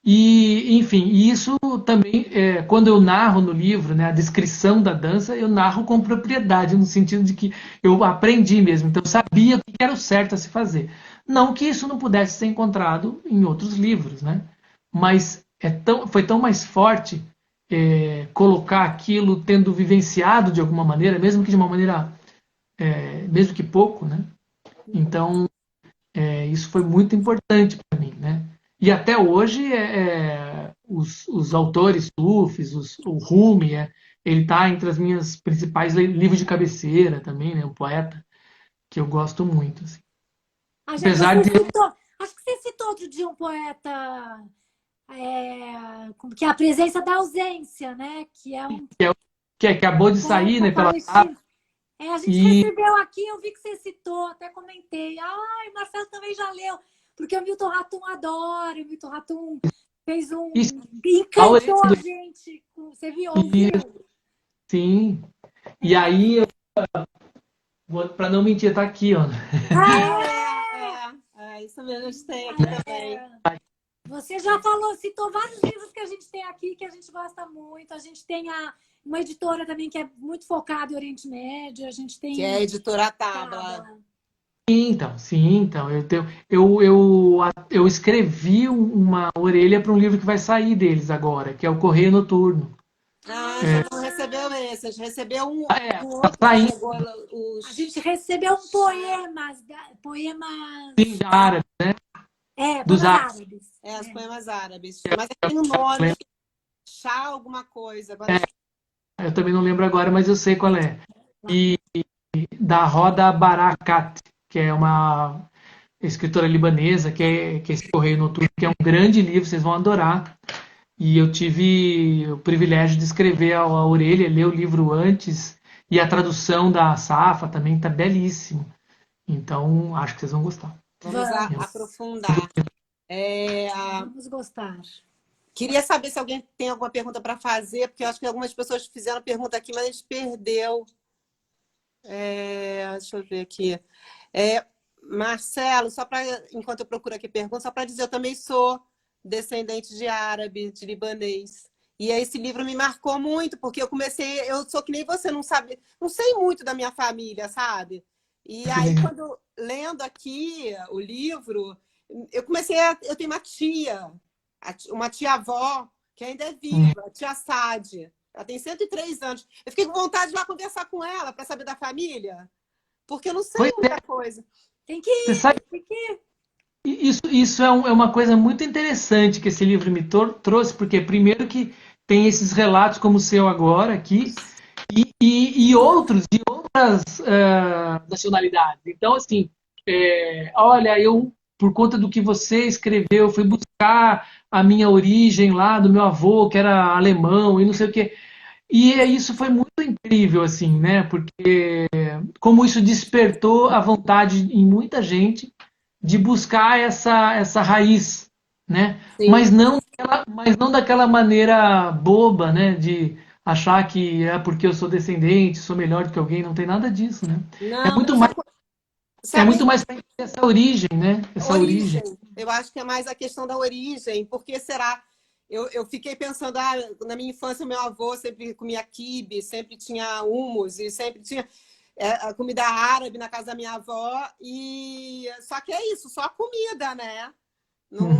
E, enfim, isso também, quando eu narro no livro, né, a descrição da dança, eu narro com propriedade, no sentido de que eu aprendi mesmo, então eu sabia o que era o certo a se fazer. Não que isso não pudesse ser encontrado em outros livros, né? Mas foi tão mais forte colocar aquilo tendo vivenciado de alguma maneira, mesmo que de uma maneira, mesmo que pouco, né? Então, isso foi muito importante para mim, né? E até hoje, os autores sufis, o Rumi, ele está entre as minhas principais livros de cabeceira também, né? Um poeta que eu gosto muito. Assim. Apesar Você de citou, acho que você citou outro dia um poeta que é a presença da ausência, né? Que é um que acabou de sair, poeta né? Pela palestino. A gente e recebeu aqui, eu vi que você citou, até comentei. Ai, o Marcelo também já leu, porque o Milton Ratum adora, o Milton Ratum fez isso, encantou a gente. Você viu, ouviu? Sim. E aí, para não mentir, tá aqui, ó. Isso mesmo, a gente tem aqui também. Você já falou, citou vários livros que a gente tem aqui, que a gente gosta muito. A gente tem uma editora também que é muito focada em Oriente Médio. A gente tem. Que é a editora Tábua. Sim, então. Eu escrevi uma orelha para um livro que vai sair deles agora, que é o Correio Noturno. Ah, você não recebeu esse? A gente recebeu um É, o tá outro, saindo, chegou A os gente recebeu um poemas, sim, da árabe, né? Dos poemas árabes. árabes. os poemas árabes. Mas tem um nome, chá alguma coisa. Agora, Eu também não lembro agora, mas eu sei qual é. E da Roda Barakat, que é uma escritora libanesa, que é esse Correio Noturno, que é um grande livro, vocês vão adorar. E eu tive o privilégio de escrever a orelha, ler o livro antes, e a tradução da Safa também está belíssimo. Então, acho que vocês vão gostar. vamos Vamos, aprofundar. É, vamos gostar. queria saber se alguém tem alguma pergunta para fazer, porque eu acho que algumas pessoas fizeram pergunta aqui, mas a gente perdeu. Deixa eu ver aqui. Marcelo, enquanto eu procuro aqui perguntas, só para dizer, eu também sou descendente de árabe, de libanês. E esse livro me marcou muito, porque eu sou que nem você, não sei muito da minha família, sabe? E aí, quando lendo aqui o livro, eu tenho uma tia-avó, que ainda é viva, a tia Sade. Ela tem 103 anos. Eu fiquei com vontade de ir lá conversar com ela para saber da família, porque eu não sei Pois é, muita coisa. Tem que você ir, sabe, tem que ir. isso é uma coisa muito interessante que esse livro me trouxe, porque primeiro que tem esses relatos como o seu agora aqui, e outros de outras nacionalidades. Então, assim, olha, eu, por conta do que você escreveu, fui buscar a minha origem lá do meu avô, que era alemão, e não sei o quê. E isso foi muito incrível, assim, né? Porque como isso despertou a vontade em muita gente de buscar essa raiz, né? Sim. Mas não daquela maneira boba, né? De achar que é porque eu sou descendente, sou melhor do que alguém, não tem nada disso, né? É Não, muito mais, é sabe muito mais para essa origem, né? a Essa origem. origem. Eu acho que é mais a questão da origem. Por que será? Eu fiquei pensando, na minha infância, meu avô sempre comia quibe, sempre tinha hummus, e sempre tinha a comida árabe na casa da minha avó. Só que é isso, só a comida, né? Não...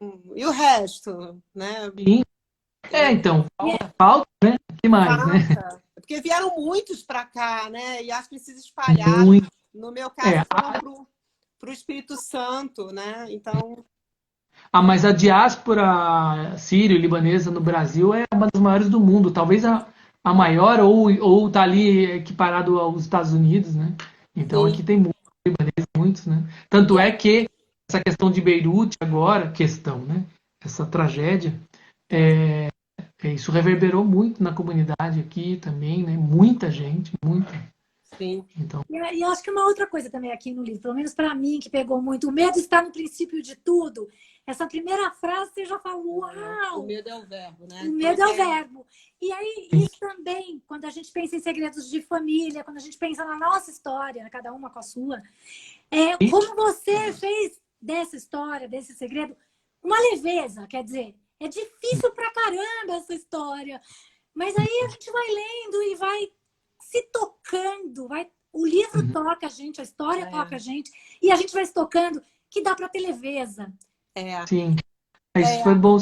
Uhum. E o resto, né? Sim. Então, falta, né? O que mais, né? Falta. Porque vieram muitos para cá, né? E acho que se espalharam. Muito. No meu É, caso, foram para o Espírito Santo, né? Então, mas a diáspora sírio-libanesa no Brasil é uma das maiores do mundo, talvez a maior ou tá ali equiparado aos Estados Unidos, né? Então sim. aqui tem muitos libaneses, muitos, né? Tanto é que essa questão de Beirute agora, né? Essa tragédia, isso reverberou muito na comunidade aqui também, né? Muita gente, muita. Sim. Então, E eu acho que uma outra coisa também aqui no livro, pelo menos para mim, que pegou muito, o medo está no princípio de tudo. Essa primeira frase você já falou, O uau! medo é o verbo, né? O medo é o verbo. E aí, isso também, quando a gente pensa em segredos de família, quando a gente pensa na nossa história, né, cada uma com a sua, como você fez dessa história, desse segredo, uma leveza, quer dizer, é difícil pra caramba essa história. Mas aí a gente vai lendo e vai se tocando, o livro toca a gente, a história toca a gente, e a gente vai se tocando, que dá para ter leveza. sim, isso foi bom.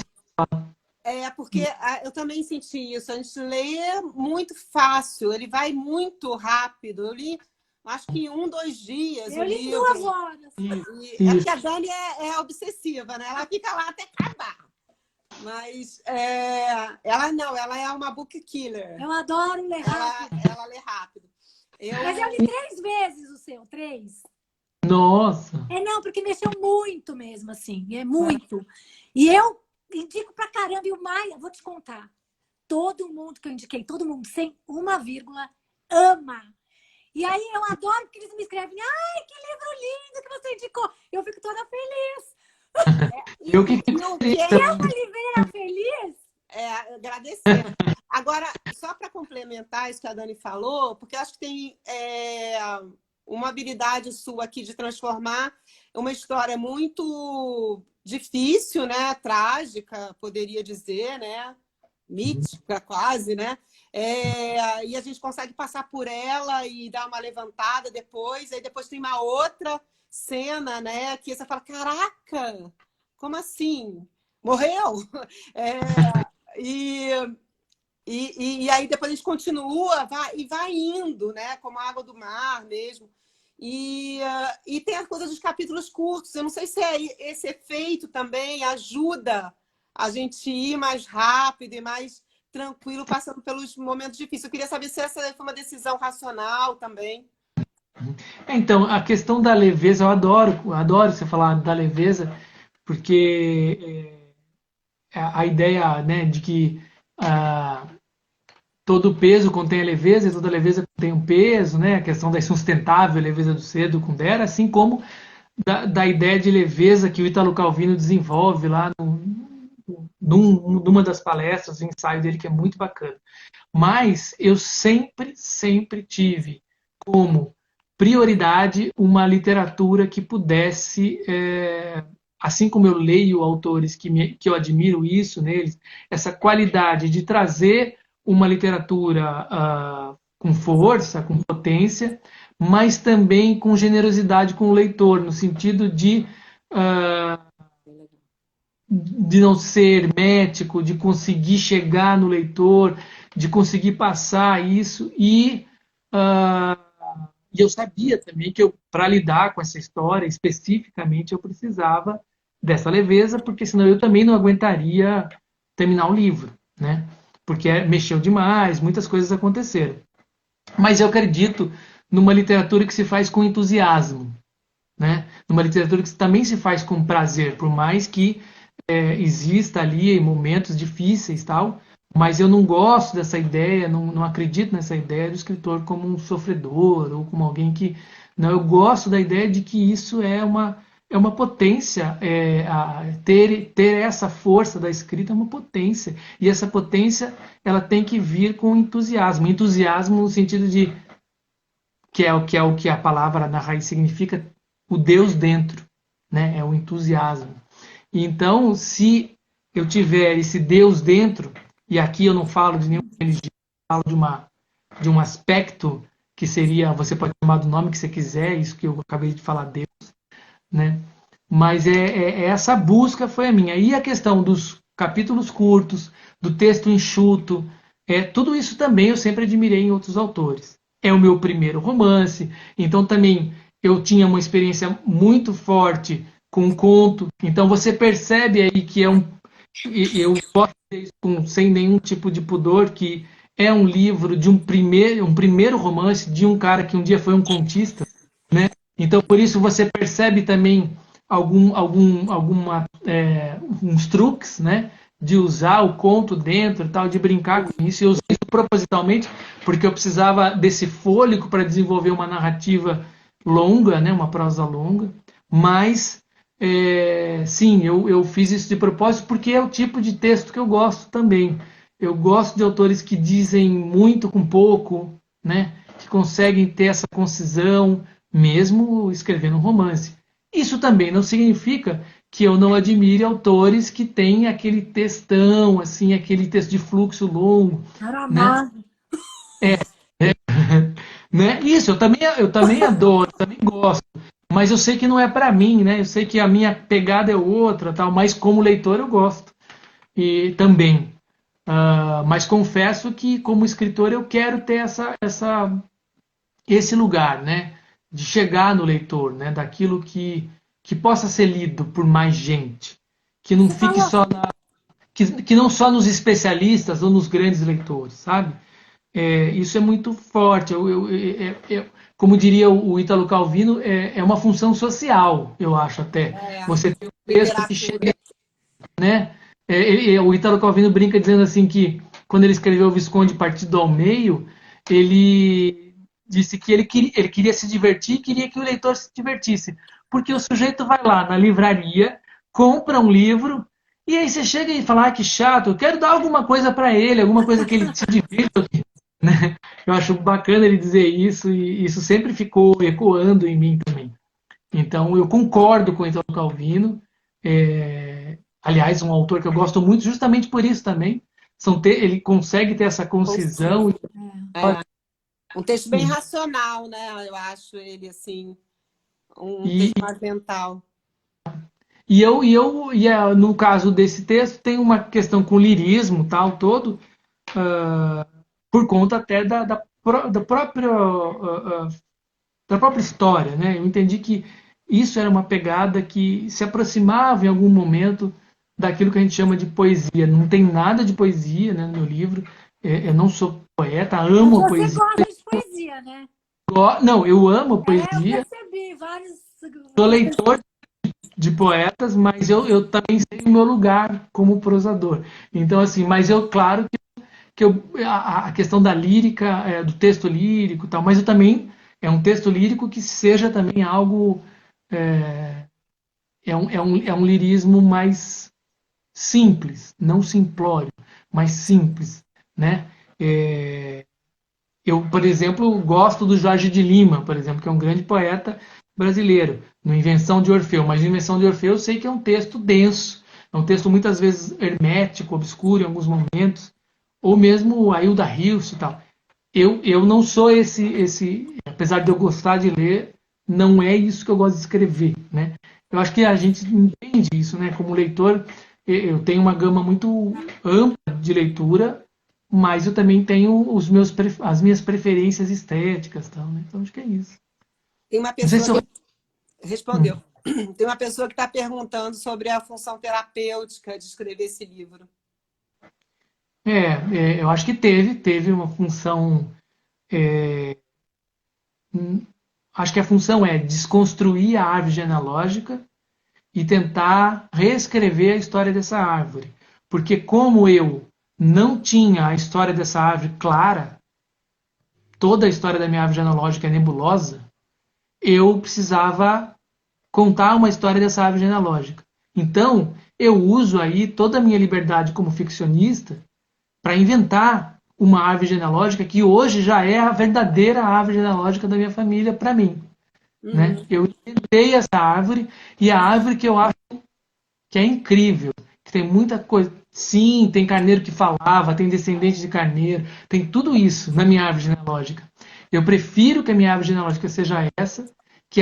Porque eu também senti isso. A gente lê muito fácil, ele vai muito rápido. Eu li, acho que em 2 dias o Eu li em livro. 2 horas. É porque a Dani é obsessiva, né? Ela fica lá até acabar. Mas ela não, ela é uma book killer. Eu adoro ler rápido. Ela lê rápido. Mas eu li 3 vezes o seu, 3. Nossa! Não, porque mexeu muito mesmo, assim. É muito. E eu indico pra caramba. E o Maia, vou te contar. Todo mundo que eu indiquei, todo mundo, sem uma vírgula, ama. E aí eu adoro porque eles me escrevem, ai, que livro lindo que você indicou. Eu fico toda feliz. Eu que o que é uma Oliveira feliz? agradecer. Agora, só para complementar isso que a Dani falou, porque eu acho que tem uma habilidade sua aqui de transformar uma história muito difícil, né? Trágica, poderia dizer, né? Mítica, quase, né? E a gente consegue passar por ela e dar uma levantada depois, aí depois tem uma outra cena, né? Que você fala, caraca, como assim? Morreu? E aí depois a gente continua vai indo, né? Como a água do mar mesmo. E tem as coisas dos capítulos curtos. Eu não sei se esse efeito também ajuda a gente ir mais rápido e mais tranquilo, passando pelos momentos difíceis. Eu queria saber se essa foi uma decisão racional também. Então, a questão da leveza, eu adoro você falar da leveza, porque a ideia, né, de que ah, todo peso contém a leveza e toda leveza contém um peso, né, a questão da insustentável leveza do ser do Kundera, assim como da ideia de leveza que o Ítalo Calvino desenvolve lá numa das palestras, o ensaio dele, que é muito bacana. Mas eu sempre tive como prioridade uma literatura que pudesse, assim como eu leio autores que eu admiro isso neles, essa qualidade de trazer uma literatura com força, com potência, mas também com generosidade com o leitor, no sentido de não ser hermético, de conseguir chegar no leitor, de conseguir passar isso. E eu sabia também que para lidar com essa história especificamente, eu precisava dessa leveza, porque senão eu também não aguentaria terminar o livro, né? Porque mexeu demais, muitas coisas aconteceram. Mas eu acredito numa literatura que se faz com entusiasmo, né? Numa literatura que também se faz com prazer, por mais que exista ali momentos difíceis, tal, mas eu não gosto dessa ideia, não acredito nessa ideia do escritor como um sofredor ou como alguém que não. Eu gosto da ideia de que isso é uma potência, ter essa força da escrita é uma potência, e essa potência ela tem que vir com entusiasmo no sentido de que a palavra na raiz significa o Deus dentro, né? É o entusiasmo. Então, se eu tiver esse Deus dentro, e aqui eu não falo de nenhuma religião, eu falo de um aspecto que seria, você pode chamar do nome que você quiser, isso que eu acabei de falar, Deus, né? Mas essa busca foi a minha. E a questão dos capítulos curtos, do texto enxuto, tudo isso também eu sempre admirei em outros autores. É o meu primeiro romance, então também eu tinha uma experiência muito forte com o conto. Então você percebe aí que eu posso dizer isso sem nenhum tipo de pudor, que é um livro de um primeiro romance de um cara que um dia foi um contista, né? Então por isso você percebe também uns truques, né? De usar o conto dentro, tal, de brincar com isso. Eu usei isso propositalmente porque eu precisava desse fôlego para desenvolver uma narrativa longa, né? Uma prosa longa. Mas sim, eu fiz isso de propósito porque é o tipo de texto que eu gosto também. Eu gosto de autores que dizem muito com pouco, né? Que conseguem ter essa concisão, mesmo escrevendo um romance. Isso também não significa que eu não admire autores que têm aquele textão, assim, aquele texto de fluxo longo, né? Caramba. Né? Isso, eu também adoro, eu também gosto, mas eu sei que não é para mim, né? Eu sei que a minha pegada é outra, tal, mas como leitor eu gosto e também. Mas confesso que como escritor eu quero ter esse lugar, né? De chegar no leitor, né? Daquilo que possa ser lido por mais gente, que não Você fique falou, só que não só nos especialistas ou nos grandes leitores, sabe? Isso é muito forte. Como diria o Ítalo Calvino, é uma função social, eu acho até. Você tem um texto que Literatura. chega, né? O Ítalo Calvino brinca dizendo assim que quando ele escreveu o Visconde Partido ao Meio, ele disse que ele queria se divertir e queria que o leitor se divertisse. Porque o sujeito vai lá na livraria, compra um livro, e aí você chega e fala, que chato, eu quero dar alguma coisa para ele, alguma coisa que ele se divirta, né? Eu acho bacana ele dizer isso, e isso sempre ficou ecoando em mim também. Então, eu concordo com o Italo Calvino. Aliás, um autor que eu gosto muito, justamente por isso também. Ele consegue ter essa concisão. É. Um texto bem E, racional, né? Eu acho ele, assim, um e, texto mais mental. no caso desse texto, tem uma questão com lirismo, tal, todo, por conta até da própria, da própria história, né? Eu entendi que isso era uma pegada que se aproximava em algum momento daquilo que a gente chama de poesia. Não tem nada de poesia, né, no meu livro. Eu não sou poeta, Mas amo a você poesia. gosta de poesia, né? Não, eu amo a Eu poesia, percebi vários. sou leitor de poetas, mas eu também sei o meu lugar como prosador. Então, assim, mas eu, claro a questão da lírica, do texto lírico e tal, mas eu também, é um texto lírico que seja também algo, é um lirismo mais simples, não simplório, mas simples, né? Eu, por exemplo, gosto do Jorge de Lima, por exemplo, que é um grande poeta brasileiro, no Invenção de Orfeu. Mas no Invenção de Orfeu eu sei que é um texto denso, é um texto muitas vezes hermético, obscuro em alguns momentos, ou mesmo Ailda Hilst e tal. Eu não sou apesar de eu gostar de ler, não é isso que eu gosto de escrever, né? Eu acho que a gente entende isso, né? Como leitor, eu tenho uma gama muito ampla de leitura, mas eu também tenho as minhas preferências estéticas, tal, né? Então acho que é isso. Tem uma Não sei pessoa se eu... que respondeu. Tem uma pessoa que está perguntando sobre a função terapêutica de escrever esse livro. eu acho que teve uma função. Acho que a função é desconstruir a árvore genealógica e tentar reescrever a história dessa árvore. Porque como eu não tinha a história dessa árvore clara, toda a história da minha árvore genealógica é nebulosa, eu precisava contar uma história dessa árvore genealógica. Então, eu uso aí toda a minha liberdade como ficcionista para inventar uma árvore genealógica que hoje já é a verdadeira árvore genealógica da minha família para mim. Né? Eu inventei essa árvore e a árvore que eu acho que é incrível, que tem muita coisa. Sim, tem carneiro que falava, tem descendente de carneiro, tem tudo isso na minha árvore genealógica. Eu prefiro que a minha árvore genealógica seja essa, que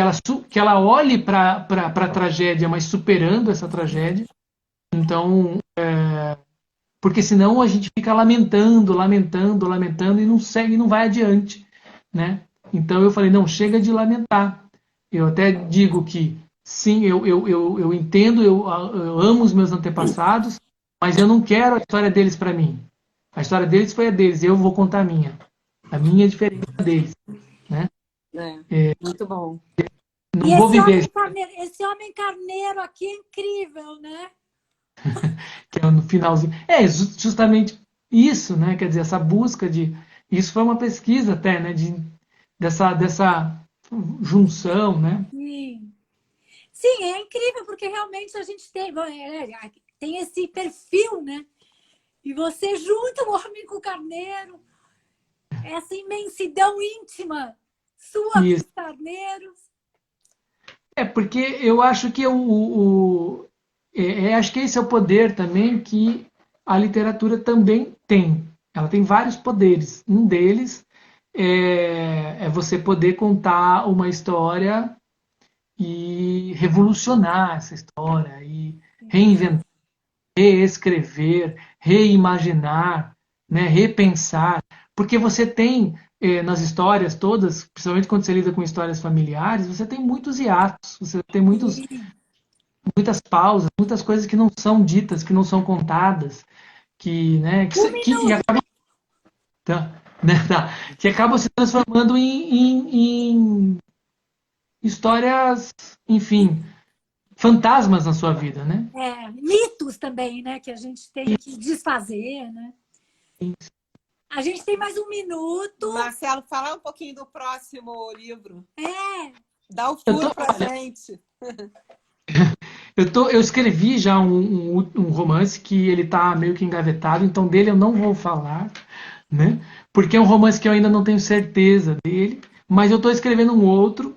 ela olhe para a tragédia, mas superando essa tragédia. Então, porque senão a gente fica lamentando e não segue, não vai adiante, né? Então eu falei, não, chega de lamentar. Eu até digo que sim, eu entendo, eu amo os meus antepassados, mas eu não quero a história deles para mim. A história deles foi a deles, eu vou contar a minha. A minha é diferente da deles, né? Muito bom. Não E vou viver esse homem carneiro aqui é incrível, né? que é no finalzinho. É justamente isso, né? Quer dizer, essa busca de. Isso foi uma pesquisa até, né? Dessa junção, né? Sim. Sim, é incrível, porque realmente a gente tem esse perfil, né? E você junta o homem com o carneiro, essa imensidão íntima sua com Isso. os carneiros. Porque eu acho que acho que esse é o poder também que a literatura também tem. Ela tem vários poderes. Um deles é você poder contar uma história e revolucionar essa história e reinventar, reescrever, reimaginar, né, repensar, porque você tem nas histórias todas, principalmente quando você lida com histórias familiares, você tem muitos hiatos, você tem muitas pausas, muitas coisas que não são ditas, que não são contadas, que, né, que acabam, tá, né, tá, que acabam se transformando em histórias, enfim, fantasmas na sua vida, né? Mitos também, né? Que a gente tem que desfazer, né? A gente tem mais um minuto. Marcelo, falar um pouquinho do próximo livro. Dá o Eu furo pra gente. Eu escrevi já um romance que ele está meio que engavetado, então dele eu não vou falar, né? Porque é um romance que eu ainda não tenho certeza dele, mas eu estou escrevendo um outro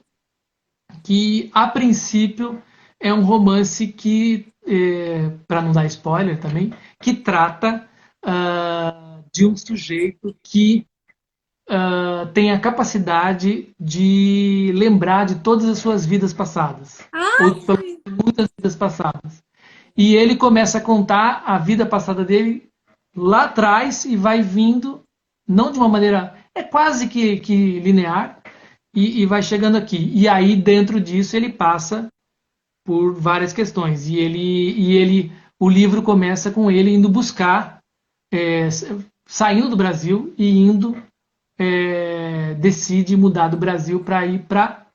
que, a princípio, é um romance que, para não dar spoiler também, que trata de um sujeito que tem a capacidade de lembrar de todas as suas vidas passadas. Ou pelo menos muitas vidas passadas. E ele começa a contar a vida passada dele lá atrás e vai vindo, não de uma maneira, é quase que linear, e vai chegando aqui. E aí, dentro disso, ele passa por várias questões. O livro começa com ele indo buscar, saindo do Brasil e indo, decide mudar do Brasil para ir para